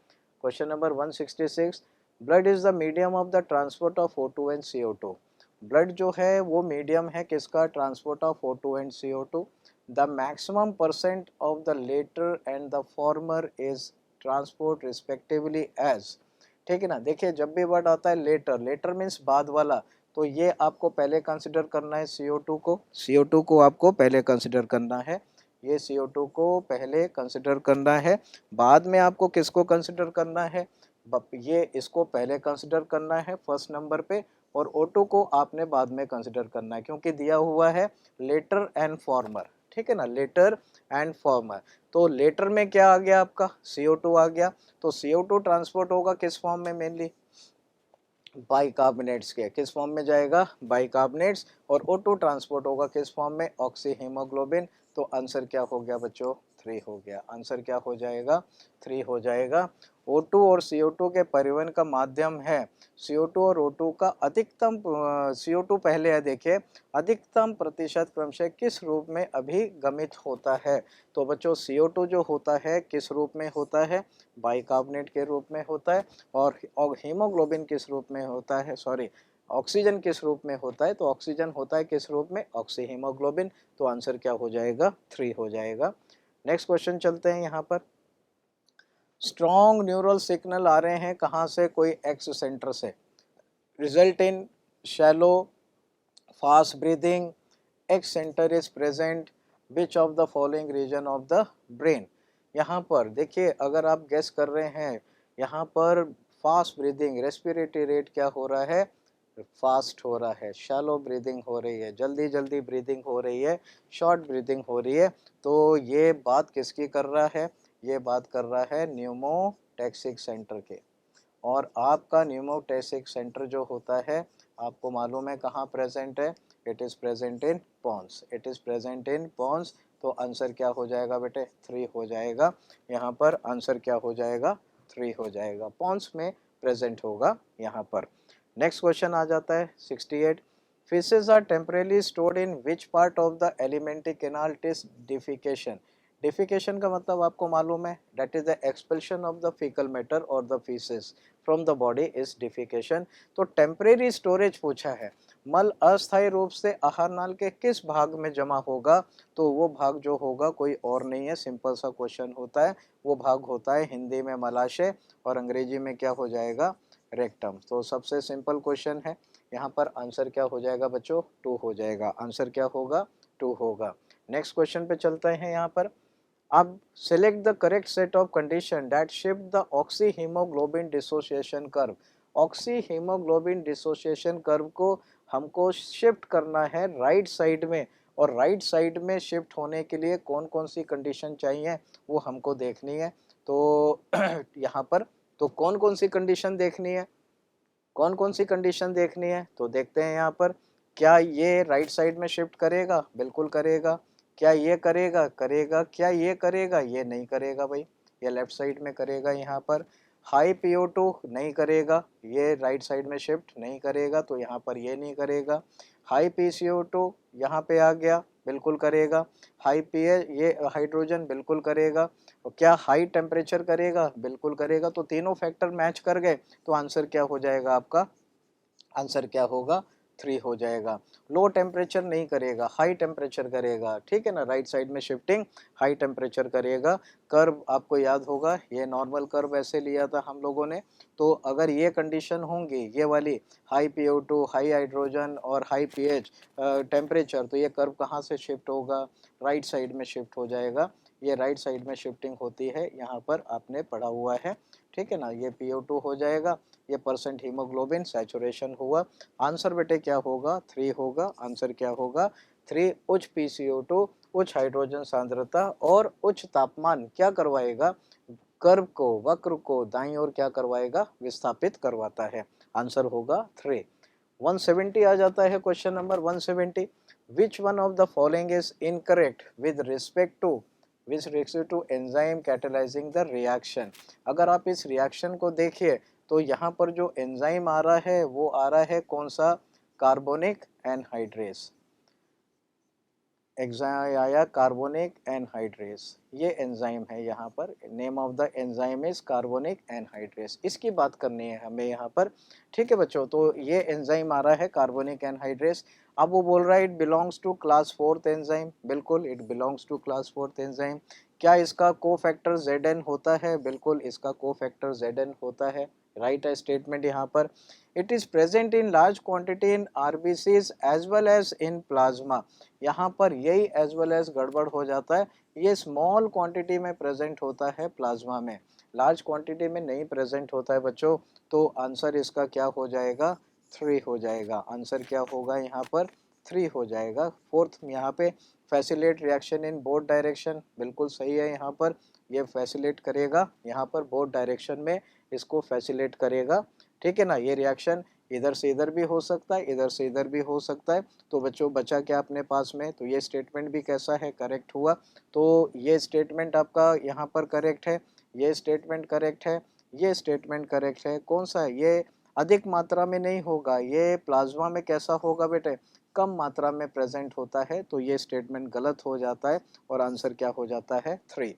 Question number 166, blood is the medium of the transport of O2 and CO2। Blood जो है वो मीडियम है किसका, transport of O2 and CO2। The maximum percent of the latter and the former is transport respectively as, ठीक है ना। देखिए जब भी वर्ड आता है लेटर, लेटर मीन्स बाद वाला, तो ये आपको पहले कंसिडर करना है CO2 को, CO2 को आपको पहले कंसिडर करना है, ये CO2 को पहले कंसिडर करना है। बाद में आपको किसको कंसिडर करना है, ये इसको पहले कंसिडर करना है फर्स्ट नंबर पे, और O2 को आपने बाद में कंसिडर करना है, क्योंकि दिया हुआ है लेटर एंड फॉर्मर, ठीक है ना, लेटर एंड फॉर्मर। तो लेटर में क्या आ गया आपका, CO2 आ गया। तो CO2 ट्रांसपोर्ट होगा किस फॉर्म में, मेनली बाइकार्बोनेट्स के, किस फॉर्म में जाएगा, बाइकार्बोनेट्स। और O2 ट्रांसपोर्ट होगा किस फॉर्म में, ऑक्सी हीमोग्लोबिन। तो आंसर क्या हो गया बच्चों, थ्री हो गया, आंसर क्या हो जाएगा, थ्री हो जाएगा। O2 और CO2 के परिवहन का माध्यम है, CO2 और O2 का अधिकतम, CO2 पहले है, देखिए अधिकतम प्रतिशत क्रमशः किस रूप में अभिगमित होता है। तो बच्चों CO2 जो होता है किस रूप में होता है, बाइकार्बोनेट के रूप में होता है। और हीमोग्लोबिन किस रूप में होता है, सॉरी ऑक्सीजन किस रूप में होता है, तो ऑक्सीजन होता है किस रूप में, ऑक्सी हीमोग्लोबिन। तो आंसर क्या हो जाएगा, थ्री हो जाएगा। नेक्स्ट क्वेश्चन चलते हैं यहाँ पर। स्ट्रॉन्ग न्यूरल सिग्नल आ रहे हैं कहाँ से, कोई एक्स सेंटर से, result in shallow fast breathing, X centre is present which of the following region of the brain. यहाँ पर देखिए अगर आप गेस कर रहे हैं, यहाँ पर फास्ट ब्रीदिंग, रेस्पिरेटरी रेट क्या हो रहा है, फास्ट हो रहा है, शैलो ब्रीदिंग हो रही है, जल्दी जल्दी ब्रीदिंग हो रही है, शॉर्ट ब्रीदिंग हो रही है। तो ये बात किसकी कर रहा है, ये बात कर रहा है न्यूमोटैक्सिक सेंटर के। और आपका न्यूमोटैक्सिक सेंटर जो होता है आपको मालूम है कहाँ प्रेजेंट है, it is present in pons, it is present in pons. तो आंसर क्या हो जाएगा बेटे 3 हो जाएगा। यहाँ पर आंसर क्या हो जाएगा 3 हो जाएगा, पॉन्स में प्रेजेंट होगा यहाँ पर। नेक्स्ट क्वेश्चन आ जाता है 68। Feces are temporarily stored in which part of the alimentary canal till defecation? Defecation का मतलब आपको मालूम है, that is the expulsion of the fecal matter or the feces from the body is defecation। तो temporary storage पूछा है, मल अस्थायी रूप से आहार नाल के किस भाग में जमा होगा, तो वो भाग जो होगा कोई और नहीं है, सिंपल सा क्वेश्चन होता है। वो भाग होता है हिंदी में मलाशय और अंग्रेजी में क्या हो जाएगा रेक्टम। तो सबसे सिंपल क्वेश्चन है, यहाँ पर आंसर क्या हो जाएगा बच्चों 2 हो जाएगा, आंसर क्या होगा 2 होगा। नेक्स्ट क्वेश्चन पे चलते हैं। यहाँ पर अब select the correct set of condition that shift the oxy haemoglobin dissociation curve. Oxy haemoglobin dissociation curve को हमको शिफ्ट करना है राइट साइड में, और राइट साइड में शिफ्ट होने के लिए कौन कौन सी कंडीशन चाहिए वो हमको देखनी है। तो यहाँ पर तो कौन कौन सी कंडीशन देखनी है, कौन कौन सी कंडीशन देखनी है, तो देखते हैं यहाँ पर। क्या ये राइट साइड में शिफ्ट करेगा, बिल्कुल करेगा। क्या ये करेगा, करेगा। क्या ये करेगा, ये नहीं करेगा भाई, ये लेफ्ट साइड में करेगा। यहाँ पर हाई PO2 नहीं करेगा, ये राइट साइड में शिफ्ट नहीं करेगा, तो यहाँ पर ये नहीं करेगा। हाई PCO2 यहाँ पे आ गया, बिल्कुल करेगा। हाई PA ये हाइड्रोजन बिल्कुल करेगा। और क्या हाई टेम्परेचर करेगा, बिल्कुल करेगा। तो तीनों फैक्टर मैच कर गए, तो आंसर क्या हो जाएगा आपका, आंसर क्या होगा 3 हो जाएगा। लो टेम्परेचर नहीं करेगा, हाई टेम्परेचर करेगा, ठीक है ना, राइट साइड में शिफ्टिंग हाई टेम्परेचर करेगा। कर्व आपको याद होगा, ये नॉर्मल कर्व ऐसे लिया था हम लोगों ने। तो अगर ये कंडीशन होंगी ये वाली, हाई PO2, हाई हाइड्रोजन और हाई pH टेम्परेचर, तो ये कर्व कहाँ से शिफ्ट होगा, राइट साइड में शिफ्ट हो जाएगा। ये राइट साइड में शिफ्टिंग होती है, यहाँ पर आपने पढ़ा हुआ है, ठीक है ना। ये PO2 हो जाएगा, ये परसेंट हीमोग्लोबिन सैचुरेशन हुआ। आंसर बेटे क्या होगा 3 होगा, आंसर क्या होगा 3। उच्च PCO2, उच्च हाइड्रोजन सांद्रता और उच्च तापमान क्या करवाएगा, कर्व को, वक्र को दाईं ओर क्या करवाएगा, विस्थापित करवाता है। आंसर होगा 3। 170 आ जाता है question number 170। Which one of the following is incorrect with respect to enzyme catalysing the reaction. अगर आप इस रिएक्शन को देखिए तो यहाँ पर जो एंजाइम आ रहा है वो आ रहा है कौन सा, कार्बोनिक एनहाइड्रेस। एग्जाम आया कार्बोनिक एनहाइड्रेस, ये एंजाइम है यहाँ पर, name of the enzyme is carbonic anhydrase, इसकी बात करनी है हमें यहाँ पर, ठीक है बच्चों। तो ये एंजाइम आ रहा है कार्बोनिक एनहाइड्रेस। अब वो बोल रहा है it belongs to class 4th enzyme, बिल्कुल it belongs to class 4th enzyme. क्या इसका कोफैक्टर Zn होता है, बिल्कुल इसका कोफैक्टर Zn होता है, राइट है स्टेटमेंट यहाँ पर। It is present in large quantity in RBCs as well as in plasma. यहाँ पर यही एज वेल एज गड़बड़ हो जाता है, ये स्मॉल क्वांटिटी में प्रेजेंट होता है प्लाज्मा में, लार्ज क्वांटिटी में नहीं प्रेजेंट होता है बच्चों। तो आंसर इसका क्या हो जाएगा 3 हो जाएगा, आंसर क्या होगा यहाँ पर 3 हो जाएगा। फोर्थ यहाँ पे facilitate reaction in both direction, बिल्कुल सही है यहाँ पर, ये फैसिलेट करेगा यहाँ पर बोथ डायरेक्शन में, इसको फैसिलेट करेगा, ठीक है ना। ये रिएक्शन इधर से इधर भी हो सकता है, इधर से इधर भी हो सकता है। तो बच्चों बचा क्या अपने पास में, तो ये स्टेटमेंट भी कैसा है, करेक्ट हुआ। तो ये स्टेटमेंट आपका यहाँ पर करेक्ट है, ये स्टेटमेंट करेक्ट है, ये स्टेटमेंट करेक्ट है। कौन सा, ये अधिक मात्रा में नहीं होगा, ये प्लाज्मा में कैसा होगा बेटे, कम मात्रा में प्रेजेंट होता है, तो ये स्टेटमेंट गलत हो जाता है और आंसर क्या हो जाता है 3,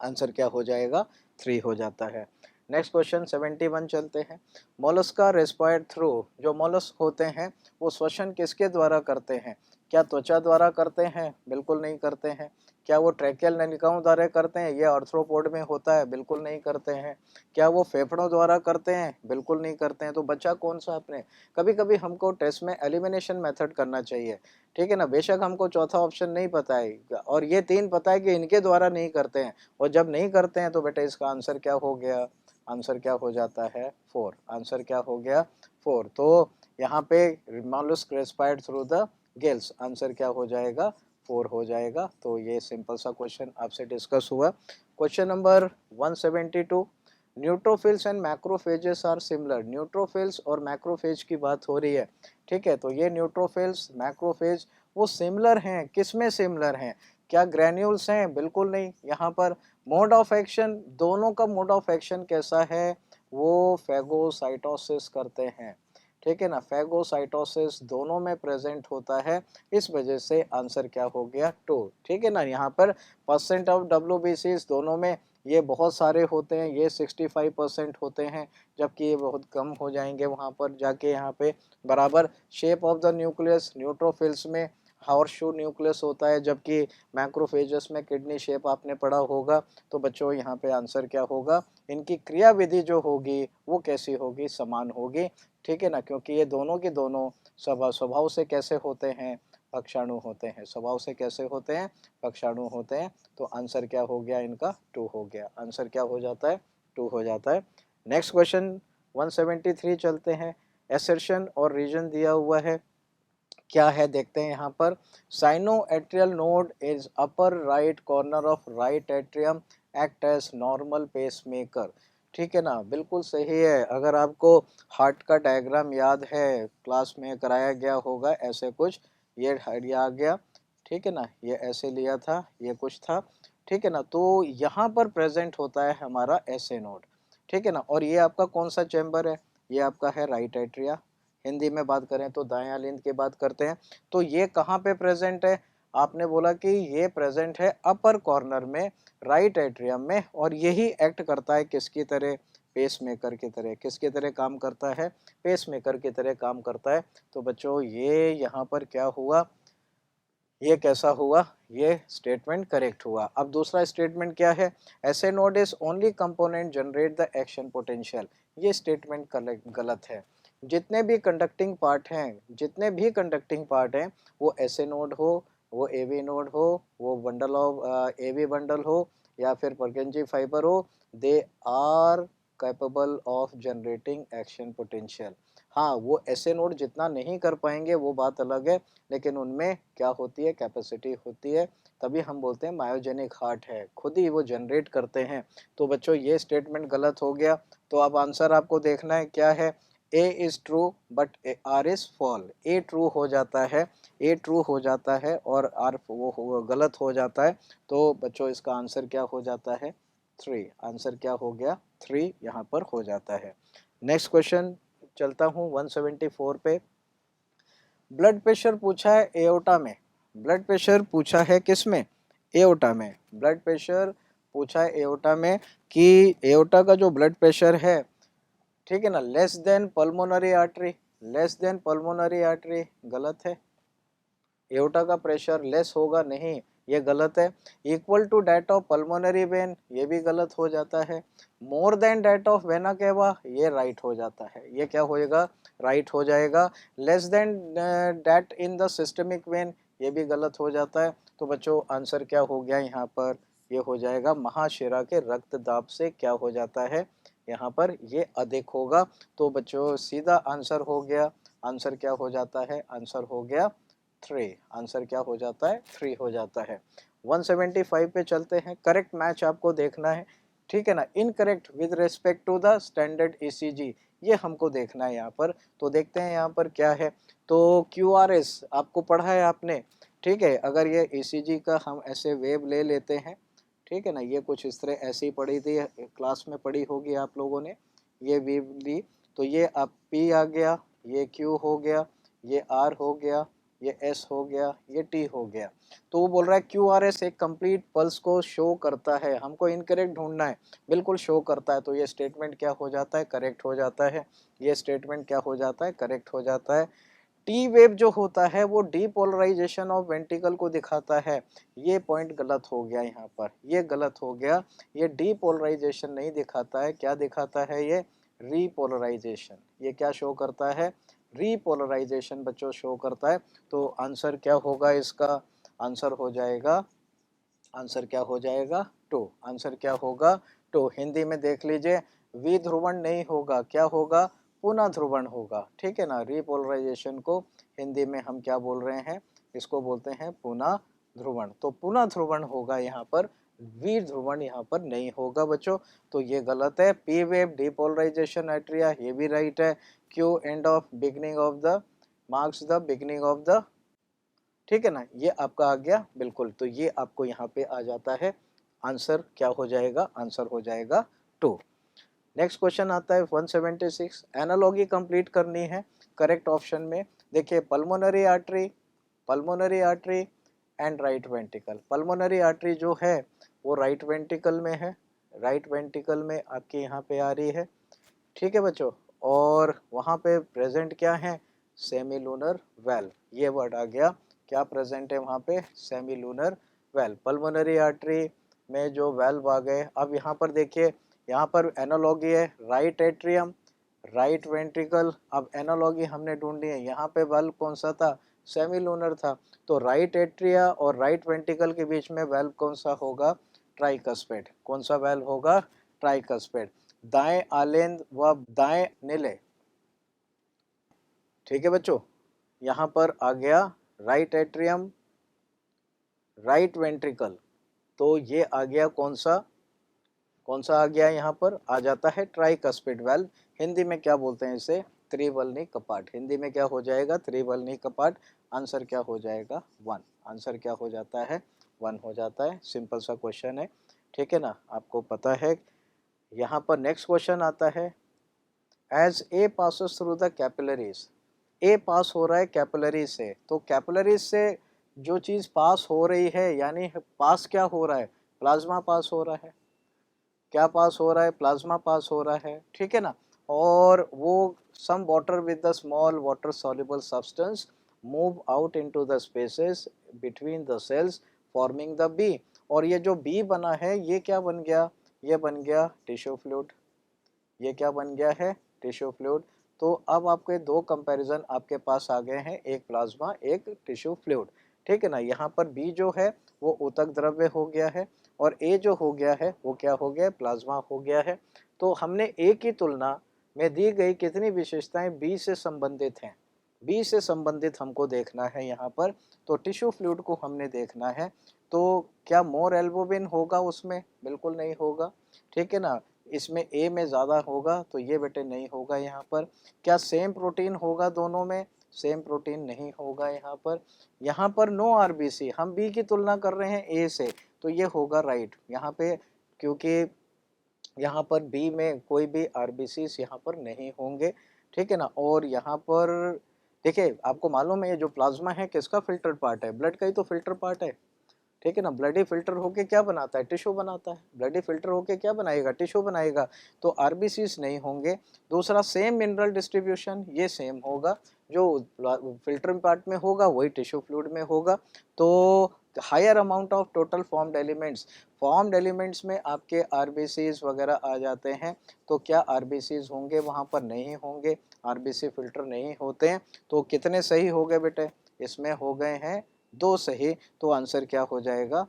आंसर क्या हो जाएगा 3 हो जाता है। नेक्स्ट क्वेश्चन 71 चलते हैं। मोलस्का रेस्पायर थ्रू, जो मोलस्क होते हैं वो श्वसन किसके द्वारा करते हैं, क्या त्वचा द्वारा करते हैं, बिल्कुल नहीं करते हैं। क्या वो ट्रैकियल नलिकाओं द्वारा करते हैं, ये आर्थ्रोपोड में होता है, बिल्कुल नहीं करते हैं। क्या वो फेफड़ों द्वारा करते हैं, बिल्कुल नहीं करते हैं। तो बचा कौन सा अपने, कभी कभी हमको टेस्ट में एलिमिनेशन मेथड करना चाहिए, ठीक है ना। बेशक हमको चौथा ऑप्शन नहीं पता है और ये 3 पता है कि इनके द्वारा नहीं करते हैं, और जब नहीं करते हैं तो बेटा इसका आंसर क्या हो गया, आंसर क्या हो जाता है 4, आंसर क्या हो गया 4। तो यहाँ पे mollusc respired through the gills, answer क्या हो जाएगा 4 हो जाएगा। तो ये सिंपल सा क्वेश्चन आपसे डिस्कस हुआ। Question number 172, neutrophils and macrophages are similar. Neutrophils और मैक्रोफेज की बात हो रही है, ठीक है। तो ये न्यूट्रोफिल्स मैक्रोफेज वो सिमिलर हैं, किस में सिमिलर हैं, क्या ग्रेन्यूल्स हैं? बिल्कुल नहीं। यहाँ पर मोड ऑफ एक्शन, दोनों का मोड ऑफ एक्शन कैसा है? वो फेगोसाइटोसिस करते हैं, ठीक है ना, फेगोसाइटोसिस दोनों में प्रेजेंट होता है, इस वजह से आंसर क्या हो गया? 2, ठीक है ना। यहाँ पर परसेंट ऑफ WBCs दोनों में ये बहुत सारे होते हैं, ये 65% होते हैं, जबकि ये बहुत कम हो जाएंगे वहाँ पर जाके। यहाँ पे बराबर shape of the nucleus, neutrophils में हॉर्सशू न्यूक्लियस होता है, जबकि मैक्रोफेजस में किडनी शेप आपने पढ़ा होगा। तो बच्चों यहाँ पे आंसर क्या होगा? इनकी क्रियाविधि जो होगी वो कैसी होगी? समान होगी, ठीक है ना, क्योंकि ये दोनों के दोनों स्वभाव से कैसे होते हैं? पक्षाणु होते हैं। स्वभाव से कैसे होते हैं? पक्षाणु होते हैं। तो आंसर क्या हो गया इनका? 2 हो गया। आंसर क्या हो जाता है? 2 हो जाता है। नेक्स्ट क्वेश्चन 173 चलते हैं। एसर्शन और रीजन दिया हुआ है, क्या है देखते हैं यहाँ पर। Sinoatrial node is upper right corner of right atrium, act as normal pacemaker, ठीक है ना, बिल्कुल सही है। अगर आपको हार्ट का डायग्राम याद है, क्लास में कराया गया होगा ऐसे कुछ, ये आ गया, ठीक है ना, ये ऐसे लिया था, ये कुछ था, ठीक है ना। तो यहाँ पर प्रेजेंट होता है हमारा एसे नोड, ठीक है ना। और ये आपका कौन सा चैम्बर है? ये आपका है राइट एट्रिया। हिंदी में बात करें तो दायां लिंब की बात करते हैं। तो ये कहाँ पे प्रेजेंट है? आपने बोला कि ये प्रेजेंट है अपर कॉर्नर में, राइट एट्रियम में, और यही एक्ट करता है किसकी तरह? पेस मेकर की तरह। किसकी तरह काम करता है? पेस मेकर की तरह काम करता है। तो बच्चों ये यहाँ पर क्या हुआ? ये कैसा हुआ? ये स्टेटमेंट करेक्ट हुआ। अब दूसरा स्टेटमेंट क्या है? ऐसे node is only component generate the action potential. ये स्टेटमेंट गलत है। जितने भी कंडक्टिंग पार्ट हैं, जितने भी कंडक्टिंग पार्ट हैं, वो ऐसे नोड हो, वो एवी नोड हो, वो बंडल ऑफ एवी बंडल हो, या फिर परकेंजी फाइबर हो, they are capable of generating action potential. हाँ, वो ऐसे नोड जितना नहीं कर पाएंगे वो बात अलग है, लेकिन उनमें क्या होती है? कैपेसिटी होती है। तभी हम बोलते हैं मायोजेनिक हार्ट है, खुद ही वो जनरेट करते हैं। तो बच्चों ये स्टेटमेंट गलत हो गया। तो अब आंसर आपको देखना है क्या है। A is true but R is false. A true हो जाता है, ए ट्रू हो जाता है और आर वो गलत हो जाता है। तो बच्चों इसका आंसर क्या हो जाता है? 3। आंसर क्या हो गया? 3 यहाँ पर हो जाता है। नेक्स्ट क्वेश्चन चलता हूँ 174 पे। ब्लड प्रेशर पूछा है एओर्टा में। ब्लड प्रेशर पूछा है किस में? एओर्टा में। ब्लड प्रेशर पूछा है एओर्टा में कि एओर्टा का जो ब्लड प्रेशर है, ठीक है ना, less than pulmonary artery. Less than pulmonary artery गलत है। एओर्टा का प्रेशर लेस होगा नहीं, ये गलत है। Equal to that of pulmonary vein, ये भी गलत हो जाता है। More than that of vena cava, ये राइट हो जाता है। ये क्या होएगा? राइट हो जाएगा। Less than that in the systemic vein, ये भी गलत हो जाता है। तो बच्चों आंसर क्या हो गया यहाँ पर? ये हो जाएगा महाशिरा के रक्त दाब से क्या हो जाता है यहाँ पर? ये अधिक होगा। तो बच्चों सीधा आंसर हो गया। आंसर क्या हो जाता है? आंसर हो गया 3। आंसर क्या हो जाता है? 3 हो जाता है। 175 पे चलते हैं। करेक्ट मैच आपको देखना है, ठीक है ना। Incorrect with respect to the standard ECG, ये हमको देखना है यहाँ पर। तो देखते हैं यहाँ पर क्या है। तो QRS आपको पढ़ा है आपने, ठीक है। अगर ये ईसीजी का हम ऐसे वेव ले लेते हैं, ठीक है ना, ये कुछ इस तरह ऐसी पढ़ी थी, क्लास में पढ़ी होगी आप लोगों ने, ये वेव ली। तो ये अब P आ गया, ये Q हो गया, ये R हो गया, ये S हो गया, ये T हो गया। तो वो बोल रहा है QRS एक कंप्लीट पल्स को शो करता है। हमको इनकरेक्ट ढूंढना है। बिल्कुल शो करता है। तो ये स्टेटमेंट क्या हो जाता है? करेक्ट हो जाता है। ये स्टेटमेंट क्या हो जाता है? करेक्ट हो जाता है। टी वेव जो होता है वो डीपोलराइजेशन ऑफ वेंट्रिकल को दिखाता है। ये पॉइंट गलत हो गया यहाँ पर, ये गलत हो गया। ये डीपोलराइजेशन नहीं दिखाता है, क्या दिखाता है? ये रीपोलराइजेशन। ये क्या शो करता है? रीपोलराइजेशन बच्चों शो करता है। तो आंसर क्या होगा इसका? आंसर हो जाएगा, आंसर क्या हो जाएगा? 2। आंसर क्या होगा? 2। हिंदी में देख लीजिए, विध्रुवण नहीं होगा, क्या होगा? पुनः ध्रुवण होगा, ठीक है ना। रीपोलराइजेशन को हिंदी में हम क्या बोल रहे हैं? इसको बोलते हैं पुनः ध्रुवण। तो पुनः ध्रुवण होगा यहाँ पर, विध्रुवण यहाँ पर नहीं होगा बच्चों। तो ये गलत है। पी वेव डीपोलराइजेशन एट्रिया, ये भी राइट है। Q end of beginning of the marks the beginning of the ठीक है ना, ये आपका आ गया बिल्कुल, तो ये आपको यहाँ पे आ जाता है आंसर, क्या हो जाएगा, आंसर हो जाएगा 2। नेक्स्ट क्वेश्चन आता है 176, एनालॉगी कंप्लीट करनी है करेक्ट ऑप्शन में। देखिए pulmonary artery, pulmonary artery and right ventricle. Pulmonary artery जो है वो राइट वेंट्रिकल में है, राइट वेंट्रिकल में आपके यहाँ पे आ रही है, ठीक है बच्चों। और वहाँ पे प्रेजेंट क्या है, सेमी लूनर वेल, ये वर्ड आ गया, क्या प्रेजेंट है वहाँ पे, semi lunar well. Pulmonary artery में जो वेल्व आ गए। अब यहाँ पर देखिए, यहाँ पर एनालॉगी है राइट एट्रियम, राइट वेंट्रिकल। अब एनालॉगी हमने ढूंढी है, यहाँ पे वेल्व कौन सा था, सेमी लूनर था, तो राइट एट्रिया और राइट वेंट्रिकल के बीच में वेल्व कौन सा होगा, ट्राइकस्पेड। कौन सा वेल्व होगा, ट्राइकस्पेड। दाएं आलेंद व दाएं निले, ठीक है बच्चों। यहाँ पर आ गया राइट एट्रियम, राइट वेंट्रिकल, तो ये आ गया कौन सा, कौन सा आ गया, यहाँ पर आ जाता है ट्राइकस्पिड वेल्व। हिंदी में क्या बोलते हैं इसे, त्रिवलनी कपाट। हिंदी में क्या हो जाएगा, त्रिवलनी कपाट। आंसर क्या हो जाएगा, 1। आंसर क्या हो जाता है, 1 हो जाता है। सिंपल सा क्वेश्चन है, ठीक है ना, आपको पता है। यहाँ पर नेक्स्ट क्वेश्चन आता है, as A passes through the capillaries. A pass हो रहा है कैपिलरी से, तो कैपिलरी से जो चीज़ पास हो रही है, यानी पास क्या हो रहा है, प्लाज्मा पास हो रहा है। क्या पास हो रहा है, प्लाज्मा पास हो रहा है, ठीक है ना। और वो some water with the small water soluble substance move out into the spaces between the cells forming the B. और ये जो बी बना है ये क्या बन गया, ये बन गया टिश्यू फ्लूइड। ये क्या बन गया है, टिश्यू फ्लूइड। तो अब आपके दो कंपैरिजन आपके पास आ गए हैं, एक प्लाज्मा एक टिश्यू फ्लूइड, ठीक है ना। यहाँ पर बी जो है वो ऊतक द्रव्य हो गया है, और ए जो हो गया है वो क्या हो गया, प्लाज्मा हो गया है। तो हमने ए की तुलना में दी गई कितनी विशेषताएं बी से संबंधित हैं, बी से संबंधित हमको देखना है यहाँ पर। तो टिश्यू फ्लूइड को हमने देखना है, तो क्या मोर एल्बुमिन होगा उसमें, बिल्कुल नहीं होगा, ठीक है ना। इसमें ए में ज़्यादा होगा, तो ये बेटे नहीं होगा यहाँ पर। क्या सेम प्रोटीन होगा दोनों में, सेम प्रोटीन नहीं होगा यहाँ पर। यहाँ पर नो आरबीसी, हम बी की तुलना कर रहे हैं ए से, तो ये होगा राइट यहाँ पे, क्योंकि यहाँ पर बी में कोई भी आरबीसी यहाँ पर नहीं होंगे, ठीक है ना। और यहाँ पर देखिए आपको मालूम है ये जो प्लाज्मा है किसका फिल्टर पार्ट है, ब्लड का ही तो फिल्टर पार्ट है, ठीक है ना। ब्लड ही फिल्टर होके क्या बनाता है, टिश्यू बनाता है। ब्लड ही फिल्टर होके क्या बनाएगा, टिश्यू बनाएगा। तो आरबीसीज नहीं होंगे। दूसरा सेम मिनरल डिस्ट्रीब्यूशन, ये सेम होगा, जो फिल्टर पार्ट में होगा वही टिश्यू फ्लूइड में होगा। तो higher amount of total formed elements, formed elements में आपके आरबीसीज वगैरह आ जाते हैं, तो क्या आरबीसीज होंगे वहाँ पर, नहीं होंगे, आरबीसी फिल्टर नहीं होते हैं। तो कितने सही हो गए बेटे, इसमें हो गए हैं 2 सही। तो आंसर क्या हो जाएगा,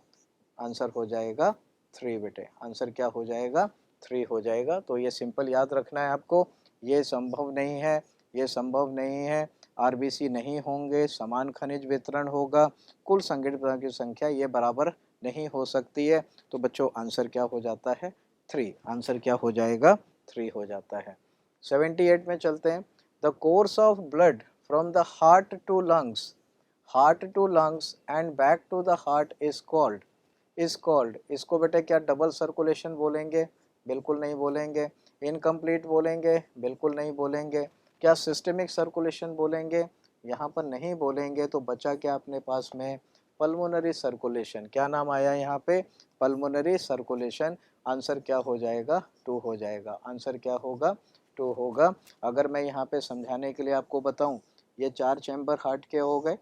आंसर हो जाएगा 3 बेटे। आंसर क्या हो जाएगा, 3 हो जाएगा। तो ये सिंपल याद रखना है आपको, ये संभव नहीं है, ये संभव नहीं है। आरबीसी नहीं होंगे, समान खनिज वितरण होगा, कुल संगठित की संख्या ये बराबर नहीं हो सकती है। तो बच्चों आंसर क्या हो जाता है, 3। आंसर क्या हो जाएगा, 3 हो जाता है। 78 में चलते हैं। The course of blood from the heart to lungs, heart to lungs and back to the heart is called, is called. इसको बेटे क्या डबल सर्कुलेशन बोलेंगे, बिल्कुल नहीं बोलेंगे। इनकम्प्लीट बोलेंगे, बिल्कुल नहीं बोलेंगे। क्या सिस्टेमिक सर्कुलेशन बोलेंगे, यहाँ पर नहीं बोलेंगे। तो बचा क्या अपने पास में, पल्मोनरी सर्कुलेशन। क्या नाम आया यहाँ पे, पल्मोनरी सर्कुलेशन। आंसर क्या हो जाएगा, 2 हो जाएगा। आंसर क्या होगा, 2 होगा। अगर मैं यहाँ पे समझाने के लिए आपको बताऊँ, ये 4 चैम्बर हार्ट के हो गए,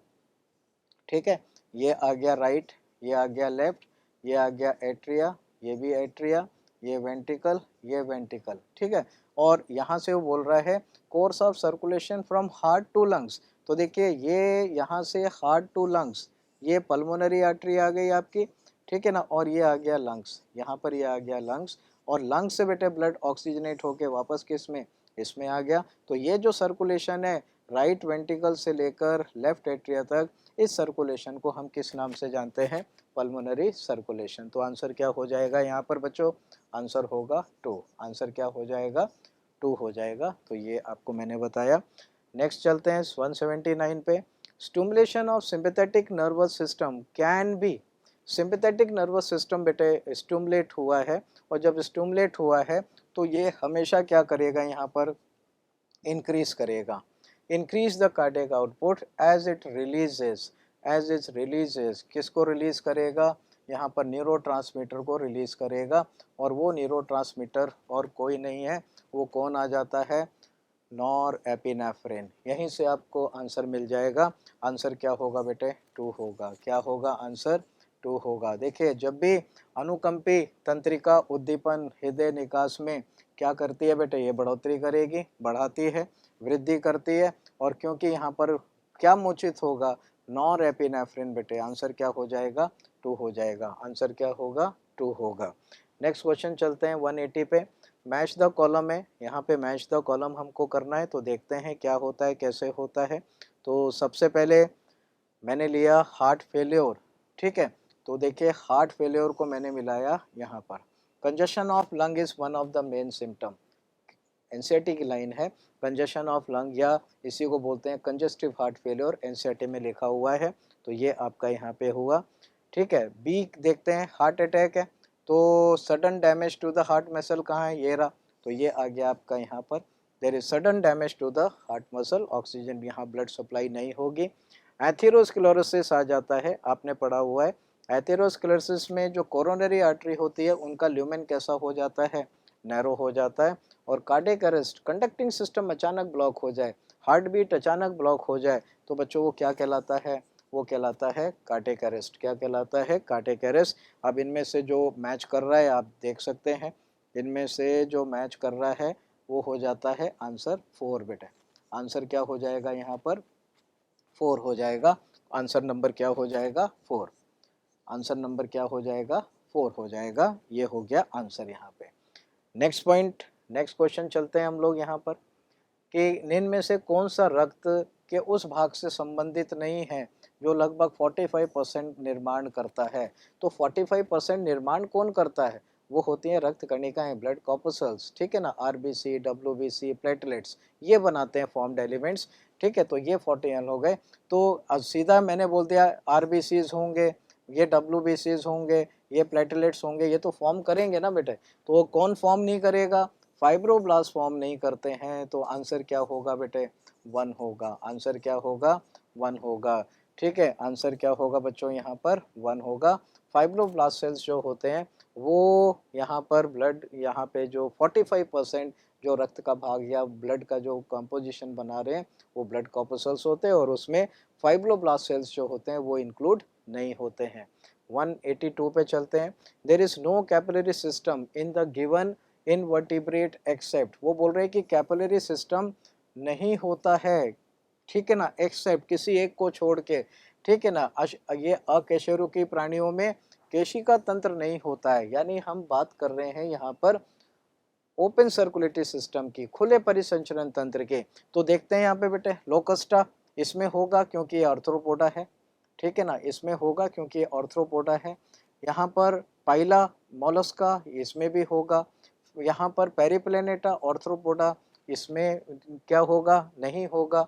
ठीक है। ये आ गया राइट, ये आ गया लेफ्ट, ये आ गया एट्रिया, ये भी एट्रिया, ये वेंट्रिकल, ये वेंट्रिकल, ठीक है। और यहाँ से वो बोल रहा है course of circulation from heart to lungs. तो देखिए ये यहाँ से हार्ट टू लंग्स, ये पल्मोनरी आर्टरी आ गई आपकी, ठीक है ना। और ये आ गया लंग्स, यहाँ पर ये आ गया लंग्स। और लंग्स से बेटे ब्लड ऑक्सीजनेट होके वापस किस में, इसमें आ गया। तो ये जो सर्कुलेशन है राइट वेंट्रिकल से लेकर लेफ्ट एट्रिया तक, इस सर्कुलेशन को हम किस नाम से जानते हैं, पल्मोनरी सर्कुलेशन। तो आंसर क्या हो जाएगा यहाँ पर बच्चों, आंसर होगा 2। आंसर क्या हो जाएगा, 2 हो जाएगा। तो ये आपको मैंने बताया। नेक्स्ट चलते हैं 179 पे। Stimulation of sympathetic nervous system can be, sympathetic nervous system बेटे स्टिमुलेट हुआ है, और जब स्टिमुलेट हुआ है तो ये हमेशा क्या करेगा, यहाँ पर इंक्रीज करेगा, increase the cardiac output as it releases, as it releases, किसको रिलीज करेगा, यहाँ पर न्यूरोट्रांसमीटर को रिलीज करेगा, और वो न्यूरोट्रांसमीटर और कोई नहीं है, वो कौन आ जाता है, नॉर एपिनेफ्रिन। यहीं से आपको आंसर मिल जाएगा। आंसर क्या होगा बेटे, 2 होगा। क्या होगा, आंसर 2 होगा। देखिए जब भी अनुकंपी तंत्रिका उद्दीपन हृदय निकास में क्या करती है बेटे, ये बढ़ोतरी करेगी, बढ़ाती है, वृद्धि करती है, और क्योंकि यहाँ पर क्या मोचित होगा, नॉर एपिनेफ्रिन बेटे, आंसर क्या हो जाएगा, 2 हो जाएगा। आंसर क्या होगा, 2 होगा। नेक्स्ट क्वेश्चन चलते हैं 180 पे। मैच द कॉलम है, यहाँ पे मैच द कॉलम हमको करना है, तो देखते हैं क्या होता है, कैसे होता है। तो सबसे पहले मैंने लिया हार्ट फेल्योर, ठीक है, तो देखिए हार्ट फेल्योर को मैंने मिलाया यहाँ पर। Congestion of lung is one of the main symptom, NCERT की लाइन है, कंजेशन ऑफ लंग, या इसी को बोलते हैं कंजेस्टिव हार्ट फेल्योर, एनसीईआरटी में लिखा हुआ है, तो ये आपका यहाँ पे हुआ, ठीक है। बी देखते हैं, हार्ट अटैक है, तो sudden damage to the heart muscle कहाँ है, ये रहा, तो ये आ गया आपका यहाँ पर, there is sudden damage to the heart muscle, oxygen यहाँ ब्लड सप्लाई नहीं होगी। एथेरोस्क्लेरोसिस आ जाता है, आपने पढ़ा हुआ है, एथेरोस्क्लेरोसिस में जो कोरोनरी आर्टरी होती है उनका ल्यूमेन कैसा हो जाता है, नैरो हो जाता है। और कार्डियक अरेस्ट, कंडक्टिंग सिस्टम अचानक ब्लॉक हो जाए, हार्ट बीट अचानक ब्लॉक हो जाए, तो बच्चों वो क्या कहलाता है, वो कहलाता है कार्डियक अरेस्ट। क्या कहलाता है, कार्डियक अरेस्ट। अब इनमें से जो मैच कर रहा है आप देख सकते हैं, इनमें से जो मैच कर रहा है वो हो जाता है आंसर 4 बेटे। आंसर क्या हो जाएगा, यहाँ पर 4 हो जाएगा। आंसर नंबर क्या हो जाएगा, 4। आंसर नंबर क्या हो जाएगा, 4 हो जाएगा। ये हो गया आंसर यहाँ पे। नेक्स्ट पॉइंट, नेक्स्ट क्वेश्चन चलते हैं हम लोग यहाँ पर, कि निम्न में से कौन सा रक्त के उस भाग से संबंधित नहीं है जो लगभग 45% निर्माण करता है। तो 45% निर्माण कौन करता है, वो होती हैं रक्त कणिकाएं, ब्लड कॉर्पसल्स, ठीक है ना, आरबीसी, डब्ल्यूबीसी, प्लेटलेट्स, ये बनाते हैं फॉर्म्ड एलिमेंट्स, ठीक है। तो ये 41 हो गए। तो अब सीधा मैंने बोल दिया आरबीसीज होंगे, ये डब्ल्यूबीसीज होंगे, ये प्लेटलेट्स होंगे, ये तो फॉर्म करेंगे ना बेटे, तो कौन फॉर्म नहीं करेगा, फाइब्रोब्लास्ट फॉर्म नहीं करते हैं, तो आंसर क्या होगा बेटे, 1 होगा। आंसर क्या होगा, 1 होगा, ठीक है। आंसर क्या होगा बच्चों, यहाँ पर 1 होगा। फाइब्रोब्लास्ट सेल्स जो होते हैं वो यहाँ पर ब्लड, यहाँ पे जो 45% जो रक्त का भाग या ब्लड का जो कंपोजिशन बना रहे हैं वो ब्लड कॉर्पसल्स होते हैं, और उसमें फाइब्रोब्लास्ट सेल्स जो होते हैं वो इंक्लूड नहीं होते हैं। 182 पे चलते हैं। There is no capillary system in the given invertebrate except, वो बोल रहे हैं कि कैपिलरी सिस्टम नहीं होता है, ठीक है ना, एक्सेप्ट, किसी एक को छोड़ के, ठीक है ना। ये अकशेरुकी प्राणियों में केशिका तंत्र नहीं होता है, यानी हम बात कर रहे हैं यहाँ पर ओपन सर्कुलेटरी सिस्टम की, खुले परिसंचरण तंत्र के। तो देखते हैं यहाँ पे बेटे, लोकस्टा इसमें होगा क्योंकि ये आर्थ्रोपोडा है, ठीक है ना, इसमें होगा क्योंकि ये आर्थ्रोपोडा है। यहाँ पर पाइला मोलस्का, इसमें भी होगा। यहाँ पर पेरिप्लेनेटा आर्थ्रोपोडा, इसमें क्या होगा, नहीं होगा।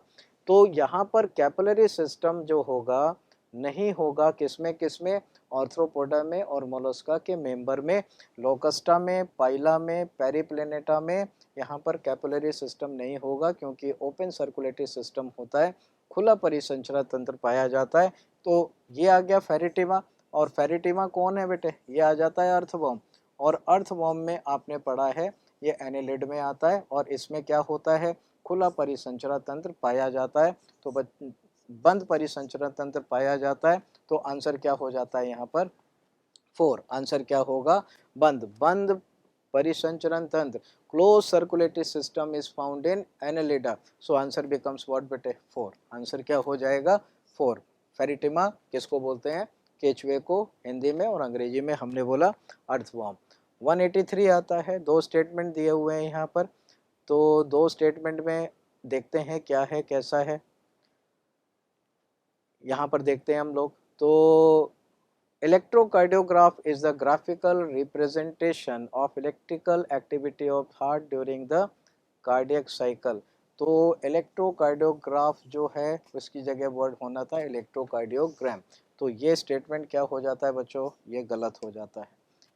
तो यहाँ पर कैपिलरी सिस्टम जो होगा नहीं होगा, किसमें किसमें, आर्थ्रोपोडा में और मोलस्का के मेंबर में, लोकस्टा में, पाइला में, पेरिप्लेनेटा में यहाँ पर कैपिलरी सिस्टम नहीं होगा क्योंकि ओपन सर्कुलेटरी सिस्टम होता है, खुला परिसंचरण तंत्र पाया जाता है। तो ये आ गया फेरिटिमा, और फेरिटिमा कौन है बेटे, ये आ जाता है अर्थवॉर्म, और अर्थवॉर्म में आपने पढ़ा है ये एनेलिड में आता है, और इसमें क्या होता है, खुला परिसंचरण तंत्र पाया जाता है। तो बंद परिसंचरण तंत्र पाया जाता है, तो आंसर क्या हो जाता है यहाँ पर, 4। आंसर क्या होगा, बंद, बंद परिसंचरण तंत्र, close circulatory system is found in Annelida, so answer becomes what बेटे, 4। आंसर क्या हो जाएगा, 4। फेरिटिमा किसको बोलते हैं, केचुए को हिंदी में, और अंग्रेजी में हमने बोला अर्थवॉर्म। 183 आता है, 2 स्टेटमेंट दिए हुए हैं यहाँ पर, तो 2 स्टेटमेंट में देखते हैं क्या है कैसा है, यहाँ पर देखते हैं हम लोग। तो electrocardiograph is the graphical representation of electrical activity of heart during the cardiac cycle। तो इलेक्ट्रोकार्डियोग्राफ जो है उसकी जगह वर्ड होना था इलेक्ट्रोकार्डियोग्राम। तो ये स्टेटमेंट क्या हो जाता है बच्चों, ये गलत हो जाता है,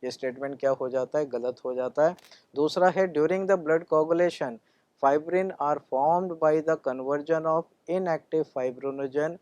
ये स्टेटमेंट क्या हो जाता है, गलत हो जाता है। दूसरा है during the blood coagulation fibrin are formed by the conversion of inactive fibrinogen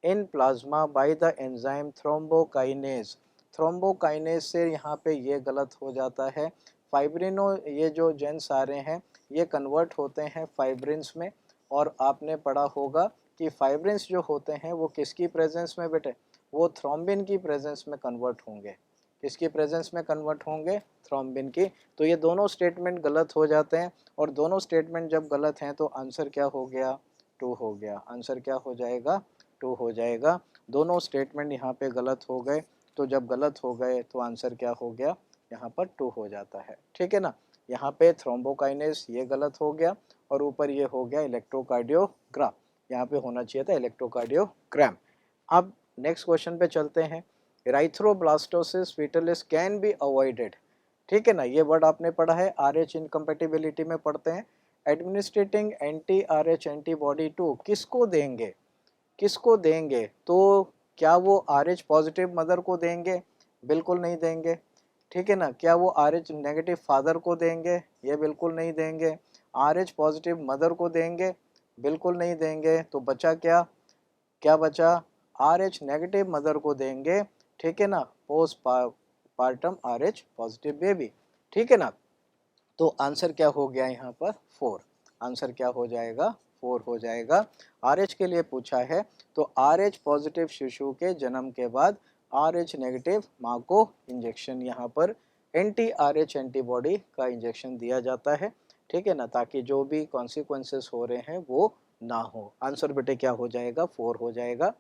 in plasma by the enzyme thrombokinase. Thrombokinase से यहाँ पे ये गलत हो जाता है। फाइब्रिनो ये जो जेन सारे हैं ये कन्वर्ट होते हैं फाइब्रिन्स में, और आपने पढ़ा होगा कि फाइब्रिन्स जो होते हैं वो किसकी प्रेजेंस में बेटे, वो थ्रोम्बिन की प्रेजेंस में कन्वर्ट होंगे। किसकी प्रेजेंस में कन्वर्ट होंगे, थ्रोम्बिन की। तो ये दोनों स्टेटमेंट गलत हो जाते हैं, और दोनों स्टेटमेंट जब गलत हैं तो आंसर क्या हो गया, 2 हो गया। आंसर क्या हो जाएगा, 2 हो जाएगा। दोनों स्टेटमेंट यहाँ पे गलत हो गए, तो जब गलत हो गए तो आंसर क्या हो गया, यहाँ पर 2 हो जाता है। ठीक है ना, यहाँ पे थ्रोम्बोकाइनेस ये गलत हो गया, और ऊपर ये हो गया इलेक्ट्रोकार्डियोग्राम, यहाँ पे होना चाहिए था इलेक्ट्रोकार्डियोग्राम। अब नेक्स्ट क्वेश्चन पे चलते हैं। इराइथ्रोब्लास्टोसिस फीटलिस कैन बी अवॉइडेड। ठीक है ना, ये वर्ड आपने पढ़ा है, RH इनकम्पेटिबिलिटी में पढ़ते हैं। Administrating anti RH antibody to किसको देंगे, किसको देंगे, तो क्या वो RH पॉजिटिव मदर को देंगे, बिल्कुल नहीं देंगे। ठीक है ना, क्या वो RH नेगेटिव फादर को देंगे, ये बिल्कुल नहीं देंगे। RH पॉजिटिव मदर को देंगे, बिल्कुल नहीं देंगे। तो बचा क्या, क्या बचा, RH नेगेटिव मदर को देंगे। ठीक है ना, post partum RH positive baby. ठीक है ना, तो आंसर क्या हो गया यहाँ पर 4। आंसर क्या हो जाएगा, 4 हो जाएगा। RH के लिए पूछा है, तो RH पॉजिटिव शिशु के जन्म के बाद RH नेगेटिव माँ को इंजेक्शन यहाँ पर एंटी RH एंटीबॉडी का इंजेक्शन दिया जाता है। ठीक है ना, ताकि जो भी कॉन्सिक्वेंसेस हो रहे हैं वो ना हो। आंसर बेटे क्या हो जाएगा, 4 हो जाएगा।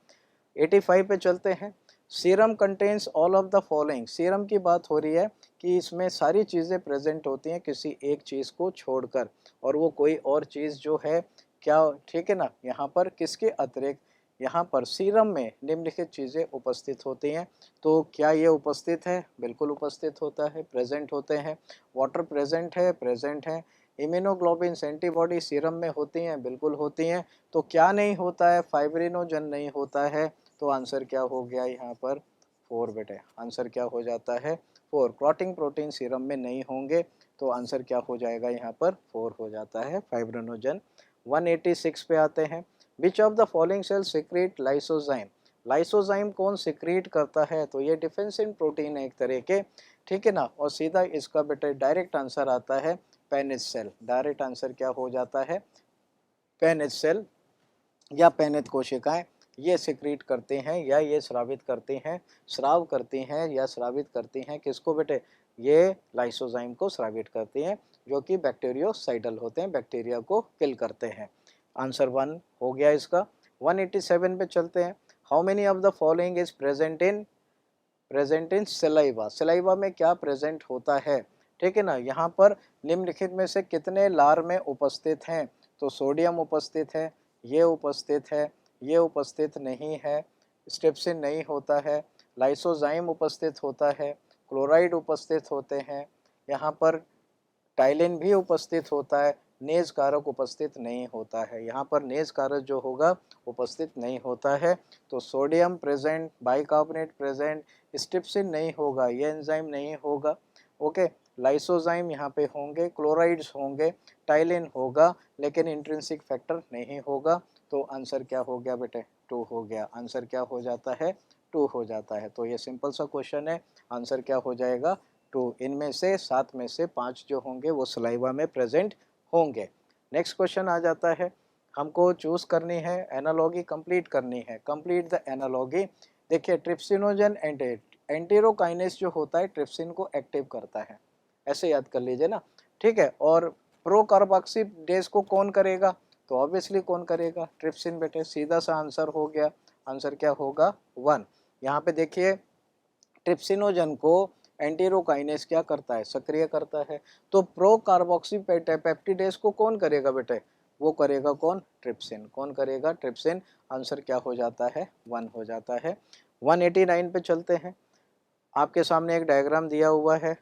85 पे चलते हैं। Serum contains all of the following. Serum की बात हो रही है कि इसमें सारी चीज़ें प्रेजेंट होती हैं किसी एक चीज़ को छोड़कर, और वो कोई और चीज़ जो है क्या, ठीक है ना, यहाँ पर किसके अतिरिक्त, यहाँ पर सीरम में निम्नलिखित चीज़ें उपस्थित होती हैं। तो क्या ये उपस्थित है, बिल्कुल उपस्थित होता है, प्रेजेंट होते हैं। वाटर प्रेजेंट है, प्रेजेंट है। इम्यूनोग्लोबिन्स एंटीबॉडी सीरम में होती हैं, बिल्कुल होती हैं। तो क्या नहीं होता है, फाइब्रिनोजन नहीं होता है। तो आंसर क्या हो गया यहाँ पर, 4 बेटे। आंसर क्या हो जाता है, 4। क्लॉटिंग प्रोटीन सीरम में नहीं होंगे, तो आंसर क्या हो जाएगा यहाँ पर, 4 हो जाता है, फाइब्रिनोजन। 186 पे आते हैं। Which of the following cell secrete lysozyme. Lysozyme कौन सिक्रीट करता है, तो ये डिफेंसिन प्रोटीन है एक तरह के। ठीक है ना, और सीधा इसका बेटे डायरेक्ट आंसर आता है पेनिस सेल। डायरेक्ट आंसर क्या हो जाता है, पेनिस सेल या पेनित कोशिकाएं ये सिक्रीट करते हैं या ये स्रावित करते हैं, स्राव करती हैं या स्रावित करती हैं किसको बेटे, ये लाइसोजाइम को स्रावित करती हैं, जो कि बैक्टीरियोसाइडल होते हैं, बैक्टीरिया को किल करते हैं। आंसर 1 हो गया इसका। 187 पे चलते हैं। How many of the following is present in saliva. Saliva में क्या प्रेजेंट होता है, ठीक है ना, यहाँ पर निम्नलिखित में से कितने लार में उपस्थित हैं, तो सोडियम उपस्थित है, ये उपस्थित है, ये उपस्थित नहीं है, स्ट्रिप्सिन नहीं होता है, लाइसोजाइम उपस्थित होता है, क्लोराइड उपस्थित होते हैं, यहाँ पर टाइलिन भी उपस्थित होता है, नेज कारक उपस्थित नहीं होता है। यहाँ पर नेज कारक जो होगा उपस्थित नहीं होता है। तो सोडियम प्रेजेंट, बाइकार्बोनेट प्रेजेंट, स्ट्रिप्सिन नहीं होगा, ये एंजाइम नहीं होगा। ओके, लाइसोजाइम यहाँ पे होंगे, क्लोराइड्स होंगे, टाइलिन होगा, लेकिन इंट्रिंसिक फैक्टर नहीं होगा। तो आंसर क्या हो गया बेटे, 2 हो गया। आंसर क्या हो जाता है, 2 हो जाता है। तो ये सिंपल सा क्वेश्चन है, आंसर क्या हो जाएगा, 2। इनमें से 7 में से 5 जो होंगे वो सलाइवा में प्रेजेंट होंगे। नेक्स्ट क्वेश्चन आ जाता है, हमको चूज करनी है एनालॉगी, कंप्लीट करनी है। Complete the analogy. देखिए ट्रिप्सिनोजन एंटेरोकाइनेस जो होता है ट्रिप्सिन को एक्टिव करता है, ऐसे याद कर लीजिए ना। ठीक है, और प्रोकार्बोक्सीडेज को कौन करेगा, तो ऑब्वियसली कौन करेगा, ट्रिप्सिन बेटे। सीधा सा आंसर हो गया। आंसर क्या होगा, 1। यहाँ पे देखिए ट्रिप्सिनोजन को एंटीरोकाइनेस क्या करता है, सक्रिय करता है। तो प्रो कार्बोक्सी पेप्टिडेज को कौन करेगा बेटे, वो करेगा कौन, ट्रिप्सिन। कौन करेगा, ट्रिप्सिन। आंसर क्या हो जाता है, 1 हो जाता है। 189 पे चलते हैं। आपके सामने एक डायग्राम दिया हुआ है,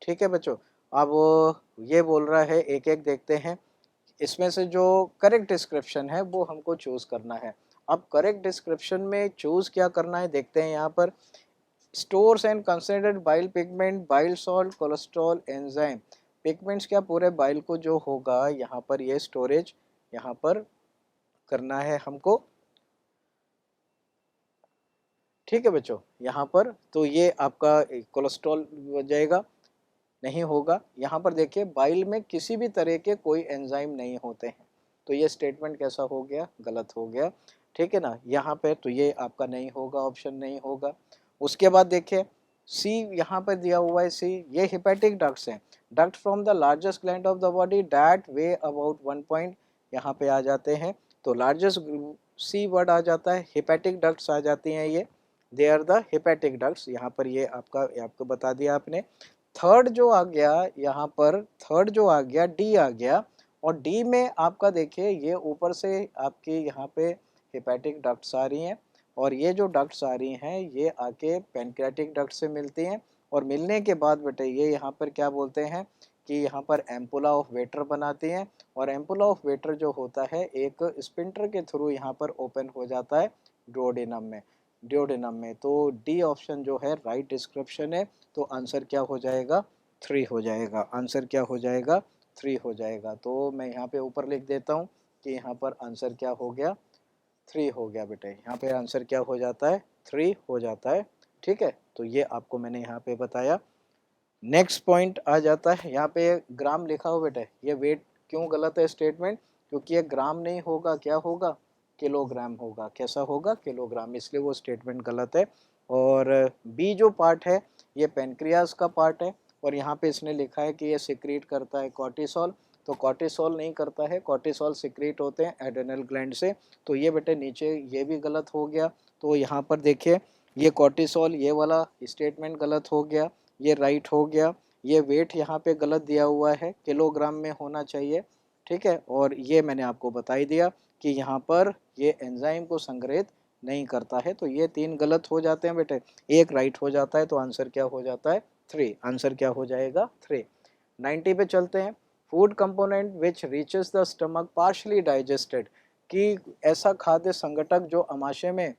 ठीक है बच्चों। अब ये बोल रहा है, एक एक देखते हैं। इसमें से जो करेक्ट डिस्क्रिप्शन है वो हमको चूज करना है। अब करेक्ट डिस्क्रिप्शन में चूज क्या करना है देखते हैं यहाँ पर। Stores and considered bile pigment, bile salt, cholesterol, enzyme. Pigments क्या पूरे बाइल को जो होगा यहाँ पर ये स्टोरेज यहाँ पर करना है हमको। ठीक है बच्चों, यहाँ पर तो ये आपका कोलेस्ट्रॉल हो जाएगा, नहीं होगा। यहाँ पर देखिए बाइल में किसी भी तरह के कोई एंजाइम नहीं होते हैं, तो ये स्टेटमेंट कैसा हो गया, गलत हो गया। ठीक है ना, यहाँ पे तो ये आपका नहीं होगा, ऑप्शन नहीं होगा। उसके बाद देखिए सी यहाँ पर दिया हुआ है, सी ये हिपैटिक डक्ट्स हैं। Duct from the largest gland of the body that way about 1 point, यहाँ पे आ जाते हैं तो लार्जेस्ट सी वर्ड आ जाता है, हिपैटिक डक्ट्स आ जाती हैं ये, they are the hepatic ducts. यहाँ पर ये आपको बता दिया आपने। थर्ड जो आ गया यहाँ पर, थर्ड जो आ गया डी आ गया, और डी में आपका देखिए ये ऊपर से आपकी यहाँ पे हिपैटिक डक्ट्स आ रही हैं, और ये जो डक्ट्स आ रही हैं ये आके पैनक्रियाटिक डक्ट से मिलती हैं, और मिलने के बाद बेटे ये यहाँ पर क्या बोलते हैं कि यहाँ पर एम्पुला ऑफ वेटर बनाती हैं, और एम्पुला ऑफ वेटर जो होता है एक स्पिंटर के थ्रू यहाँ पर ओपन हो जाता है डुओडेनम में, ड्यूडेनम में। तो डी ऑप्शन जो है राइट डिस्क्रिप्शन है, तो आंसर क्या हो जाएगा, 3 हो जाएगा। आंसर क्या हो जाएगा, 3 हो जाएगा। तो मैं यहाँ पे ऊपर लिख देता हूँ कि यहाँ पर आंसर क्या हो गया, 3 हो गया बेटे। यहाँ पे आंसर क्या हो जाता है, 3 हो जाता है। ठीक है, तो ये आपको मैंने यहाँ पे बताया। नेक्स्ट पॉइंट आ जाता है, यहाँ पे ग्राम लिखा हो बेटे, ये वेट क्यों गलत है स्टेटमेंट, क्योंकि ये ग्राम नहीं होगा, क्या होगा, किलोग्राम होगा। कैसा होगा, किलोग्राम, इसलिए वो स्टेटमेंट गलत है। और बी जो पार्ट है ये पेनक्रियाज का पार्ट है, और यहाँ पे इसने लिखा है कि ये सिक्रीट करता है कॉर्टिसोल, तो कॉर्टिसोल नहीं करता है, कॉर्टिसोल सिक्रीट होते हैं एड्रेनल ग्लैंड से। तो ये बेटे नीचे ये भी गलत हो गया। तो यहाँ पर देखिए ये कॉर्टिसोल ये वाला स्टेटमेंट गलत हो गया, ये राइट हो गया। ये वेट यहाँ पे गलत दिया हुआ है, किलोग्राम में होना चाहिए। ठीक है, और ये मैंने आपको बता ही दिया कि यहाँ पर ये एंजाइम को संग्रहित नहीं करता है। तो ये 3 गलत हो जाते हैं बेटे, एक राइट हो जाता है। तो आंसर क्या हो जाता है, 3। आंसर क्या हो जाएगा, 3। 90 पे चलते हैं। Food component which reaches the stomach partially digested, कि ऐसा खाद्य संघटक जो अमाशय में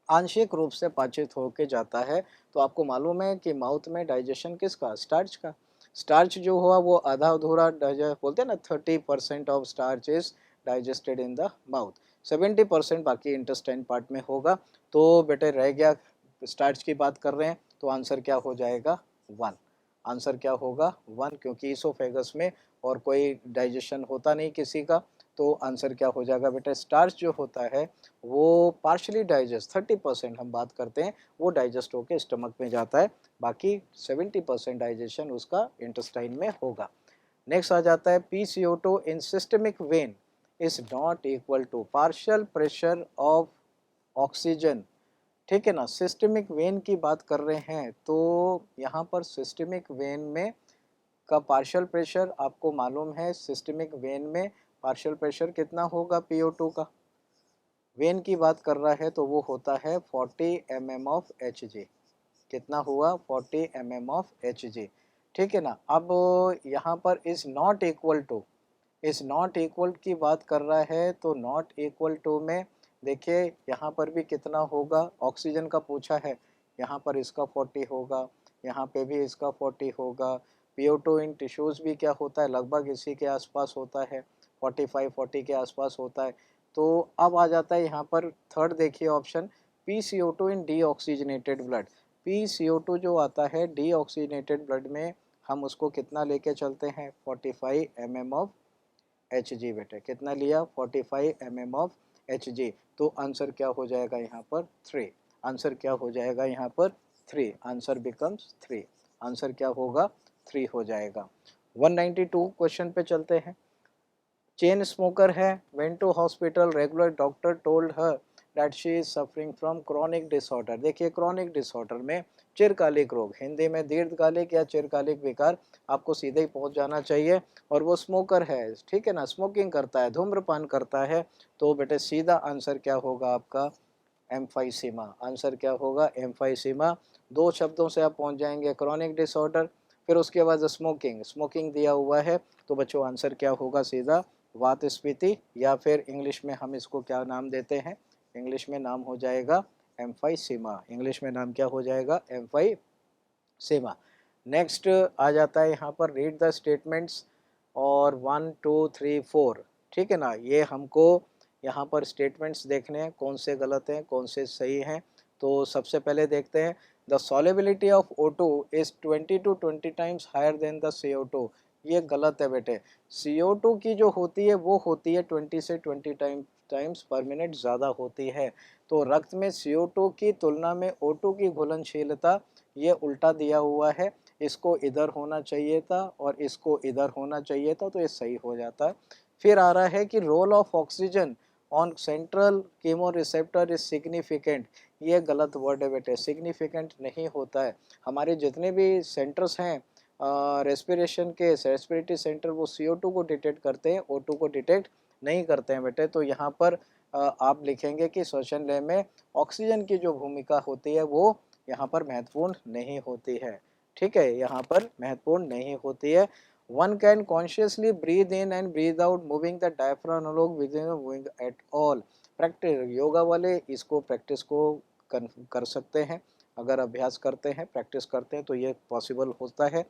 आंशिक रूप से पाचित होके जाता है। तो आपको मालूम है कि माउथ में डाइजेशन किसका, स्टार्च का। स्टार्च जो हुआ वो आधा अधूरा बोलते हैं ना, 30% of starch is digested in the mouth, 70% बाकी इंटेस्टाइन पार्ट में होगा। तो बेटे रह गया, स्टार्च की बात कर रहे हैं, तो आंसर क्या हो जाएगा, 1। आंसर क्या होगा, 1, क्योंकि इसोफेगस में और कोई डाइजेशन होता नहीं किसी का। तो आंसर क्या हो जाएगा बेटा, स्टार्च जो होता है वो पार्शली डाइजेस्ट, 30% हम बात करते हैं वो डाइजेस्ट होकर स्टमक में जाता है, बाकी 70% डाइजेशन उसका इंटेस्टाइन में होगा। नेक्स्ट आ जाता है PCO2 in systemic vein is not equal to partial pressure of oxygen. ठीक है ना, सिस्टमिक वेन की बात कर रहे हैं, तो यहाँ पर सिस्टमिक वेन में का पार्शियल प्रेशर आपको मालूम है, सिस्टमिक वेन में पार्शियल प्रेशर कितना होगा PO2 का, वेन की बात कर रहा है तो वो होता है 40 mm ऑफ Hg। कितना हुआ, 40 mm ऑफ Hg। ठीक है ना, अब यहाँ पर is not equal to, is not equal की बात कर रहा है, तो नॉट इक्वल टू में देखिए यहाँ पर भी कितना होगा, ऑक्सीजन का पूछा है, यहाँ पर इसका 40 होगा, यहाँ पे भी इसका 40 होगा। PO2 इन टिश्यूज़ भी क्या होता है, लगभग इसी के आसपास होता है, 45-40 के आसपास होता है। तो अब आ जाता है यहाँ पर थर्ड, देखिए ऑप्शन PCO2 इन डीऑक्सीजनेटेड ब्लड। PCO2 जो आता है डीऑक्सीजनेटेड ब्लड में, हम उसको कितना लेके चलते हैं, 45 mm ऑफ Hg। बेटे कितना लिया, 45 mm ऑफ Hg। तो आंसर क्या हो जाएगा यहाँ पर, 3। आंसर क्या हो जाएगा यहाँ पर, 3। Answer becomes 3। आंसर क्या होगा, 3 हो जाएगा। 192 क्वेश्चन पे चलते हैं। चेन स्मोकर है, went to hospital, regular doctor told her that she is suffering from chronic disorder. देखिए क्रॉनिक डिसऑर्डर में चिरकालिक रोग, हिंदी में दीर्घकालिक या चिरकालिक विकार, आपको सीधे ही पहुंच जाना चाहिए। और वो स्मोकर है, ठीक है ना, स्मोकिंग करता है, धूम्रपान करता है। तो बेटे सीधा आंसर क्या होगा आपका, एम्फाइसीमा। आंसर क्या होगा, एम्फाइसीमा। 2 शब्दों से आप पहुंच जाएंगे, क्रॉनिक डिसऑर्डर, फिर उसके बाद स्मोकिंग, स्मोकिंग दिया हुआ है, तो बच्चों आंसर क्या होगा, सीधा वात स्फीति, या फिर इंग्लिश में हम इसको क्या नाम देते हैं, इंग्लिश में नाम हो जाएगा एम्फाइसीमा। इंग्लिश में नाम क्या हो जाएगा, एम्फाइसीमा। नेक्स्ट आ जाता है यहाँ पर रीड द स्टेटमेंट्स और 1 2 3 4, ठीक है ना। ये हमको यहाँ पर स्टेटमेंट्स देखने हैं कौन से गलत हैं कौन से सही हैं। तो सबसे पहले देखते हैं, the solubility of O2 is 20 to 20 times higher than the CO2। ये गलत है बेटे। CO2 की जो होती है वो होती है 20 से 20 टाइम्स पर मिनट ज़्यादा होती है। तो रक्त में CO2 की तुलना में O2 की घुलनशीलता ये उल्टा दिया हुआ है, इसको इधर होना चाहिए था और इसको इधर होना चाहिए था, तो ये सही हो जाता है। फिर आ रहा है कि role of oxygen on central chemoreceptor is significant. ये गलत वर्ड है बेटे, सिग्निफिकेंट नहीं होता है। हमारे जितने भी सेंटर्स हैं रेस्पिरेशन के, रेस्पिरेटरी सेंटर, वो CO2 को डिटेक्ट करते हैं, O2 को डिटेक्ट नहीं करते हैं बेटे। तो यहाँ पर आप लिखेंगे कि श्वसन लय में ऑक्सीजन की जो भूमिका होती है वो यहाँ पर महत्वपूर्ण नहीं होती है, ठीक है, यहाँ पर महत्वपूर्ण नहीं होती है। One can consciously breathe in and breathe out moving the diaphragm along with moving at all. Practice, yoga वाले इसको प्रैक्टिस को कर सकते हैं, अगर अभ्यास करते हैं प्रैक्टिस करते हैं तो ये पॉसिबल होता है।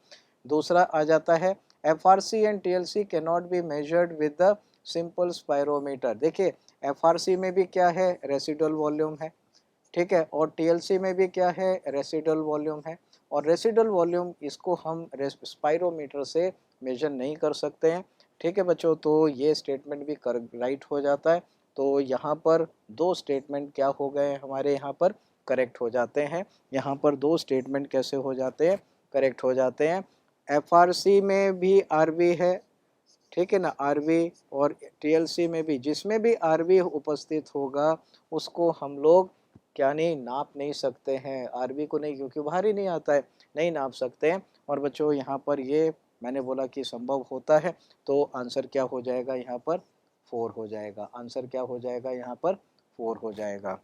दूसरा आ जाता है FRC and TLC can not be measured with the simple spirometer. देखिए FRC में भी क्या है, रेसिडुअल वॉल्यूम है, ठीक है, और TLC में भी क्या है, रेसिडुअल वॉल्यूम है। और रेसिडुअल वॉल्यूम इसको हम स्पायरोमीटर से मेजर नहीं कर सकते हैं, ठीक है बच्चों। तो ये स्टेटमेंट भी कर राइट हो जाता है। तो यहाँ पर दो स्टेटमेंट क्या हो गए हमारे यहाँ पर करेक्ट हो जाते हैं। यहाँ पर दो स्टेटमेंट कैसे हो जाते हैं, करेक्ट हो जाते हैं। FRC में भी RV है, ठीक है ना, RV, और TLC में भी, जिसमें भी RV उपस्थित होगा उसको हम लोग क्या नहीं नाप नहीं सकते हैं, RV को नहीं, क्योंकि बाहर ही नहीं आता है, नहीं नाप सकते हैं। और बच्चों यहाँ पर ये मैंने बोला कि संभव होता है, तो आंसर क्या हो जाएगा यहाँ पर 4 हो जाएगा। आंसर क्या हो जाएगा यहाँ पर 4 हो जाएगा।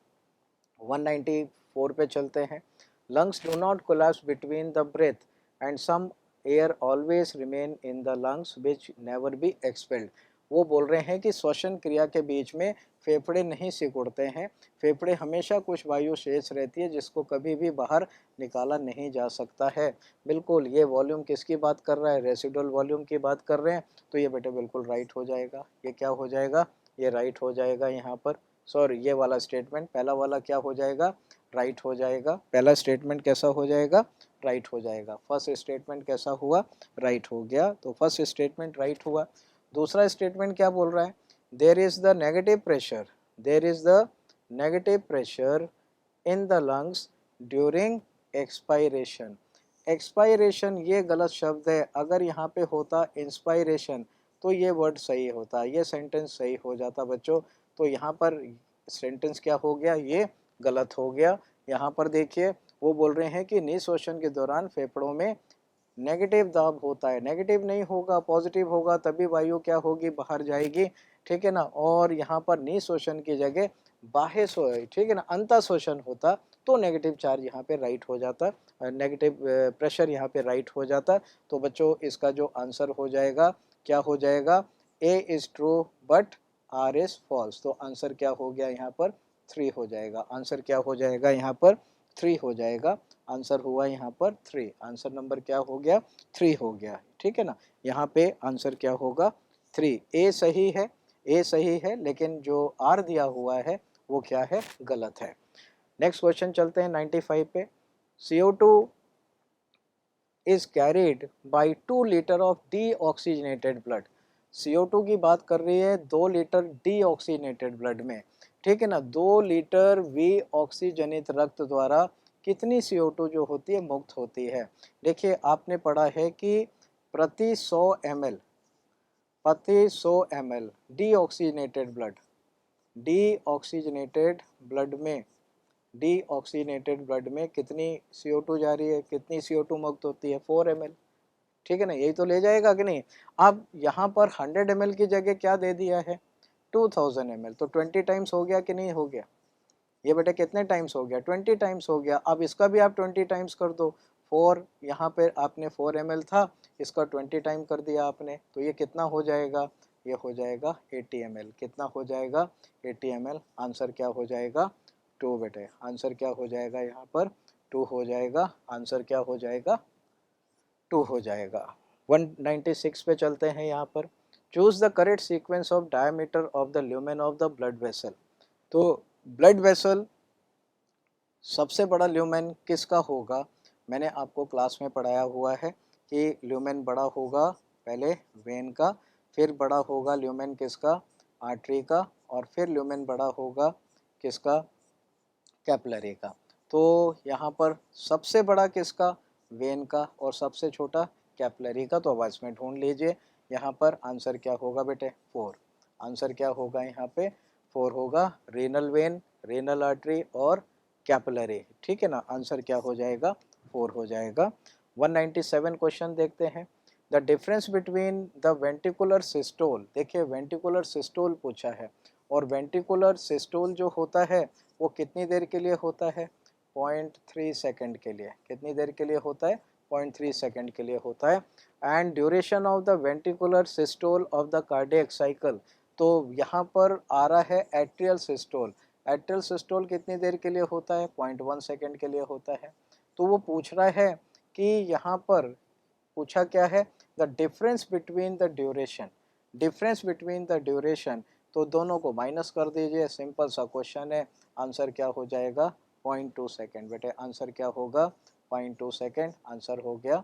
194 पे चलते हैं। Lungs do not collapse between the breath and some air always remain in the lungs which never be expelled. वो बोल रहे हैं कि श्वसन क्रिया के बीच में फेफड़े नहीं सिकुड़ते हैं, फेफड़े हमेशा कुछ वायु शेष रहती है जिसको कभी भी बाहर निकाला नहीं जा सकता है। बिल्कुल, ये वॉल्यूम किसकी बात कर रहा है, रेसिडुअल वॉल्यूम की बात कर रहे हैं। तो ये बेटे बिल्कुल राइट हो जाएगा, ये क्या हो जाएगा, ये राइट हो जाएगा यहाँ पर। सॉरी, ये वाला स्टेटमेंट पहला वाला क्या हो जाएगा, राइट हो जाएगा। पहला स्टेटमेंट कैसा हो जाएगा, राइट हो जाएगा। फर्स्ट स्टेटमेंट कैसा हुआ, राइट हो गया, तो फर्स्ट स्टेटमेंट राइट हुआ। दूसरा स्टेटमेंट क्या बोल रहा है, there is the negative pressure, there is the negative pressure in the lungs during expiration. Expiration ये गलत शब्द है, अगर यहाँ पे होता इंस्पायरेशन तो ये वर्ड सही होता, ये सेंटेंस सही हो जाता बच्चों। तो यहाँ पर सेंटेंस क्या हो गया, ये गलत हो गया। यहाँ पर देखिए वो बोल रहे हैं कि निःश्वसन के दौरान फेफड़ों में नेगेटिव दाब होता है, नेगेटिव नहीं होगा, पॉजिटिव होगा, तभी वायु क्या होगी, बाहर जाएगी, ठीक है ना। और यहाँ पर निःश्वसन की जगह बाह्य ठीक है ना, अंतः शोषण होता तो नेगेटिव चार्ज यहाँ पे राइट हो जाता, नेगेटिव प्रेशर यहाँ पे राइट हो जाता। तो बच्चों इसका जो आंसर हो जाएगा क्या हो जाएगा, A is true but R is false. तो आंसर क्या हो गया यहाँ पर 3 हो जाएगा। आंसर क्या हो जाएगा यहाँ पर 3 हो जाएगा। आंसर हुआ यहाँ पर 3, आंसर नंबर क्या हो गया 3 हो गया, ठीक है ना। यहाँ पे आंसर क्या होगा 3। A सही है, A सही है, लेकिन जो R दिया हुआ है वो क्या है, गलत है। नेक्स्ट क्वेश्चन चलते हैं 95 पे। CO2 is carried by 2 litre of deoxygenated blood. CO2 की बात कर रही है 2 लीटर डीऑक्सीजनेटेड ब्लड में, ठीक है ना। 2 लीटर वी ऑक्सीजनित रक्त द्वारा कितनी CO2 जो होती है मुक्त होती है। देखिए आपने पढ़ा है कि प्रति 100 ml, प्रति 100 ml deoxygenated blood, deoxygenated blood में, डीऑक्सीजनेटेड ब्लड में कितनी CO2 जा रही है, कितनी CO2 मुक्त होती है 4 ml, ठीक है ना, यही तो ले जाएगा कि नहीं। अब यहाँ पर 100 ml की जगह क्या दे दिया है 2000 ml, तो 20 टाइम्स हो गया कि नहीं हो गया, ये बेटा कितने टाइम्स हो गया 20 टाइम्स हो गया। अब इसका भी आप 20 टाइम्स कर दो, 4 यहाँ पे आपने 4 ml था, इसका 20 टाइम कर दिया आपने, तो ये कितना हो जाएगा ये हो जाएगा 80 ml। कितना हो जाएगा 80 ml। आंसर क्या हो जाएगा 2 बेटे। आंसर क्या हो जाएगा यहाँ पर 2 हो जाएगा। आंसर क्या हो जाएगा 2 हो जाएगा। 196 पे चलते हैं यहाँ पर। Choose the correct sequence of diameter of the lumen of the blood vessel. तो ब्लड वेसल सबसे बड़ा ल्यूमेन किसका होगा? मैंने आपको क्लास में पढ़ाया हुआ है कि ल्यूमेन बड़ा होगा पहले वेन का, फिर बड़ा होगा ल्यूमेन किसका? आर्टरी का, और फिर ल्यूमेन बड़ा होगा किसका? कैपिलरी का। तो यहाँ पर सबसे बड़ा किसका? वेन का, और सबसे छोटा कैपिलरी का। तो अब इसमें ढूंढ लीजिए यहाँ पर आंसर क्या होगा बेटे 4। आंसर क्या होगा यहाँ पे 4 होगा। रीनल वेन, रीनल आर्टरी और कैपिलरी, ठीक है ना। आंसर क्या हो जाएगा 4 हो जाएगा। 197 क्वेश्चन देखते हैं। The difference between the ventricular systole. देखिए वेंटिकुलर सिस्टोल पूछा है, और वेंटिकुलर सिस्टोल जो होता है वो कितनी देर के लिए होता है? 0.3 सेकंड के लिए। कितनी देर के लिए होता है? 0.3 सेकंड के लिए होता है। And duration of the ventricular systole of the cardiac cycle. तो यहाँ पर आ रहा है एट्रियल सिस्टोल। एट्रियल सिस्टोल कितनी देर के लिए होता है? 0.1 सेकंड के लिए होता है। तो वो पूछ रहा है कि यहाँ पर पूछा क्या है? The difference between the duration. Difference between the duration, तो दोनों को माइनस कर दीजिए, सिंपल सा क्वेश्चन है। आंसर क्या हो जाएगा 0.2 सेकेंड बेटे। आंसर क्या होगा 0.2 सेकेंड। आंसर हो गया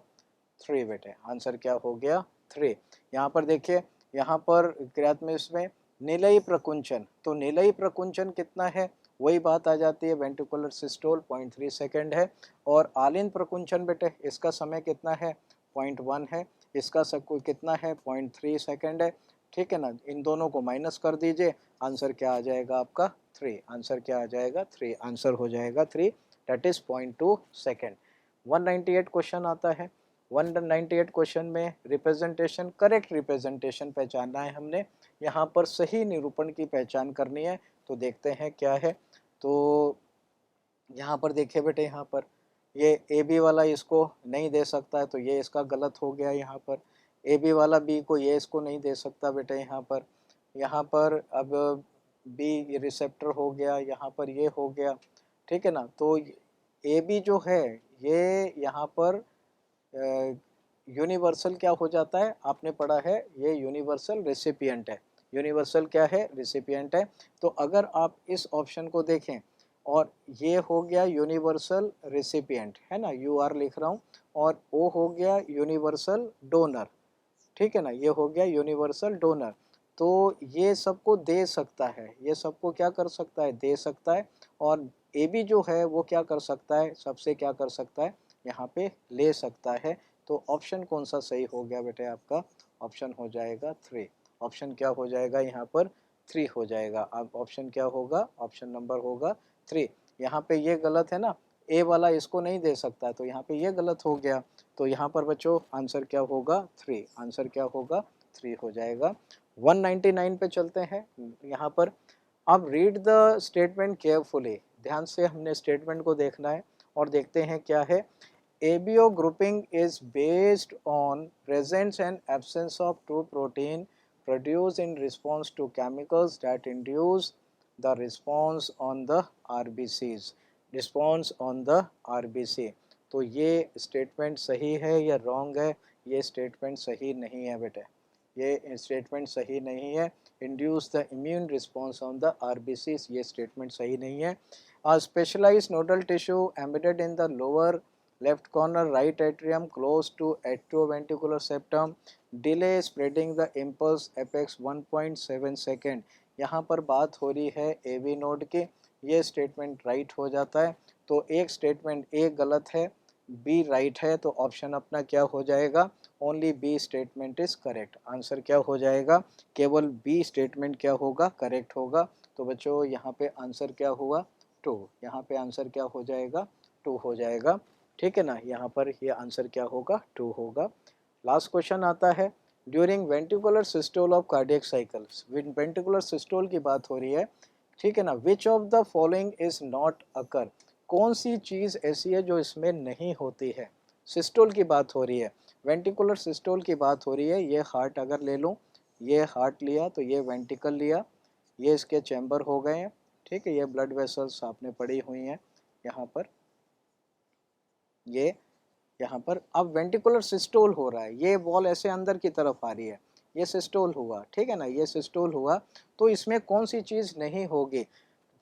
3 बेटे। आंसर क्या हो गया 3। यहाँ पर देखिए, यहाँ पर क्रियात्मक में इसमें नीलयी प्रकुंचन, तो नीलयी प्रकुंचन कितना है? वही बात आ जाती है, वेंट्रिकुलर सिस्टोल 0.3 सेकेंड है। और आलिन प्रकुंचन बेटे इसका समय कितना है? 0.1 है। इसका सब कितना है? 0.3 सेकेंड है, ठीक है ना। इन दोनों को माइनस कर दीजिए, आंसर क्या आ जाएगा आपका 3। आंसर क्या आ जाएगा 3। आंसर हो जाएगा 3, दैट इज 0.2 सेकेंड। 198 क्वेश्चन आता है। 198 क्वेश्चन में रिप्रेजेंटेशन, करेक्ट रिप्रेजेंटेशन पहचानना है हमने। यहाँ पर सही निरूपण की पहचान करनी है। तो देखते हैं क्या है। तो यहाँ पर देखिए बेटे, यहाँ पर ये ए बी वाला इसको नहीं दे सकता है, तो ये इसका गलत हो गया। यहाँ पर ए बी वाला बी को, ये इसको नहीं दे सकता बेटे। यहाँ पर अब बी रिसेप्टर हो गया, यहाँ पर ये हो गया, ठीक है ना। तो ए बी जो है ये यहाँ पर यूनिवर्सल क्या हो जाता है? आपने पढ़ा है ये यूनिवर्सल रेसिपिएंट है। यूनिवर्सल क्या है? रेसिपिएंट है। तो अगर आप इस ऑप्शन को देखें, और ये हो गया यूनिवर्सल रेसिपिएंट, है ना, यू आर लिख रहा हूँ, और ओ हो गया यूनिवर्सल डोनर, ठीक है ना। ये हो गया यूनिवर्सल डोनर। तो ये सबको दे सकता है, ये सबको क्या कर सकता है? दे सकता है। और ए बी जो है वो क्या कर सकता है? सबसे क्या कर सकता है? यहाँ पे ले सकता है। तो ऑप्शन कौन सा सही हो गया बेटे आपका? ऑप्शन हो जाएगा 3। ऑप्शन क्या हो जाएगा यहाँ पर? 3 हो जाएगा। अब ऑप्शन क्या होगा? ऑप्शन नंबर होगा 3। यहाँ पे ये गलत है ना, ए वाला इसको नहीं दे सकता, तो यहाँ पे ये गलत हो गया। तो यहाँ पर बच्चों आंसर क्या होगा 3। आंसर क्या होगा 3 हो जाएगा। 199 पे चलते हैं। यहाँ पर अब रीड द स्टेटमेंट केयरफुली। ध्यान से हमने स्टेटमेंट को देखना है, और देखते हैं क्या है। ABO grouping is based on presence and absence of two protein produced in response to chemicals that induce the response on the RBCs. Response on the RBC. तो ये स्टेटमेंट सही है या रॉन्ग है? ये स्टेटमेंट सही नहीं है बेटे, ये स्टेटमेंट सही नहीं है। Induce the immune response on the RBCs, ये स्टेटमेंट सही नहीं है। Specialised nodal tissue embedded in the lower left corner right atrium close to atrioventricular septum delay spreading the impulse apex 1.7 second। यहाँ पर बात हो रही है AV नोड की, ये स्टेटमेंट राइट हो जाता है। तो एक स्टेटमेंट ए गलत है, बी राइट है। तो ऑप्शन अपना क्या हो जाएगा? Only B statement is correct. Answer क्या हो जाएगा? केवल बी स्टेटमेंट क्या होगा? करेक्ट होगा। तो बच्चों यहाँ पे आंसर क्या हुआ 2। यहाँ पे आंसर क्या हो जाएगा? 2 हो जाएगा, ठीक है ना। यहाँ पर ये आंसर क्या होगा? 2 होगा। लास्ट क्वेश्चन आता है। During ventricular systole of cardiac cycles, ventricular systole की बात हो रही है, ठीक है ना। विच of the following is not occur. कौन सी चीज़ ऐसी है जो इसमें नहीं होती है? सिस्टोल की बात हो रही है, वेंट्रिकुलर सिस्टोल की बात हो रही है। ये हार्ट अगर ले लूँ ये हार्ट लिया तो ये वेंटिकल लिया, ये इसके चैम्बर हो गए हैं, ठीक है। ये ब्लड वेसल्स आपने पड़ी हुई हैं यहाँ पर, ये यहाँ पर। अब वेंटिकुलर सिस्टोल हो रहा है, ये वॉल ऐसे अंदर की तरफ आ रही है, ये सिस्टोल हुआ, ठीक है ना, ये सिस्टोल हुआ। तो इसमें कौन सी चीज़ नहीं होगी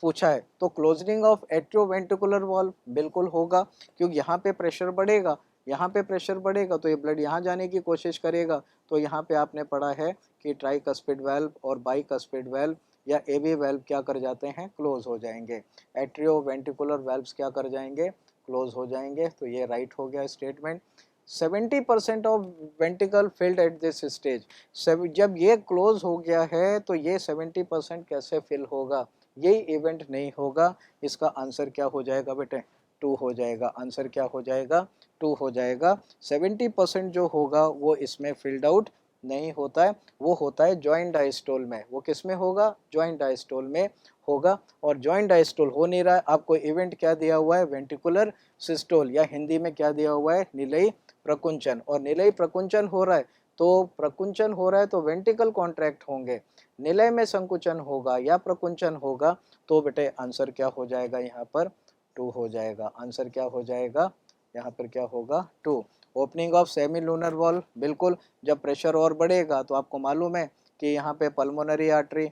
पूछा है, तो क्लोजनिंग ऑफ एट्रियोवेंट्रिकुलर वॉल्व बिल्कुल होगा, क्योंकि यहाँ पे प्रेशर बढ़ेगा, यहाँ पे प्रेशर बढ़ेगा तो ये ब्लड यहाँ जाने की कोशिश करेगा। तो यहाँ पे आपने पढ़ा है कि ट्राइकस्पिड वाल्व और बाइकस्पिड वाल्व या एवी वाल्व क्या कर जाते हैं, क्लोज हो जाएंगे। एट्रियोवेंट्रिकुलर वाल्व्स क्या कर जाएंगे, क्लोज हो जाएंगे। तो ये राइट हो गया statement. 70% of वेंटिकल field at this stage, जब ये क्लोज हो गया है तो ये 70% कैसे फिल होगा, यही इवेंट नहीं होगा। इसका आंसर क्या हो जाएगा बेटे, 2 हो जाएगा। आंसर क्या हो जाएगा, 2 हो जाएगा। 70% जो होगा वो इसमें फिल्ड आउट नहीं होता है, वो होता है जॉइंट डायस्टोल में। वो किस में होगा, जॉइंट डायस्टोल में होगा। और जॉइंट डायस्टोल हो नहीं रहा है, आपको इवेंट क्या दिया हुआ है, वेंट्रिकुलर सिस्टोल, या हिंदी में क्या दिया हुआ है, निलयी प्रकुंचन। और निलयी प्रकुंचन हो रहा है, तो प्रकुंचन हो रहा है तो वेंट्रिकल कॉन्ट्रैक्ट होंगे। निलय में संकुचन होगा या प्रकुंचन होगा, तो बेटे आंसर क्या हो जाएगा यहाँ पर, 2 हो जाएगा। आंसर क्या हो जाएगा यहाँ पर, क्या होगा, 2। Opening of semi lunar valve, बिल्कुल जब प्रेशर और बढ़ेगा तो आपको मालूम है कि यहाँ पे पल्मोनरी आर्टरी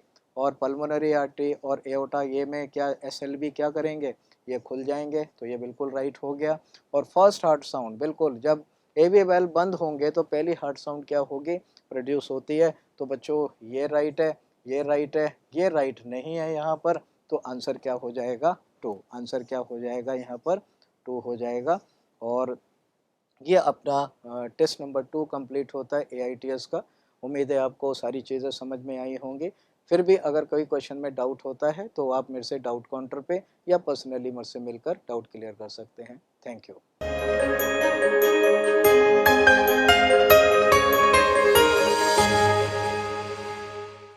और एओर्टा, ये में क्या एसएलबी क्या करेंगे, ये खुल जाएंगे। तो ये बिल्कुल राइट हो गया। और फर्स्ट हार्ट साउंड, बिल्कुल जब एवी वेल बंद होंगे तो पहली हार्ट साउंड क्या होगी, प्रोड्यूस होती है। तो बच्चों ये राइट है, ये राइट है, ये राइट नहीं है यहाँ पर। तो आंसर क्या हो जाएगा, 2। आंसर क्या हो जाएगा यहाँ पर, 2 हो जाएगा। और ये अपना टेस्ट नंबर 2 कंप्लीट होता है AITS का। उम्मीद है आपको सारी चीज़ें समझ में आई होंगी। फिर भी अगर कोई क्वेश्चन में डाउट होता है तो आप मेरे से डाउट काउंटर पे या पर्सनली मुझसे मिलकर डाउट क्लियर कर सकते हैं। Thank you.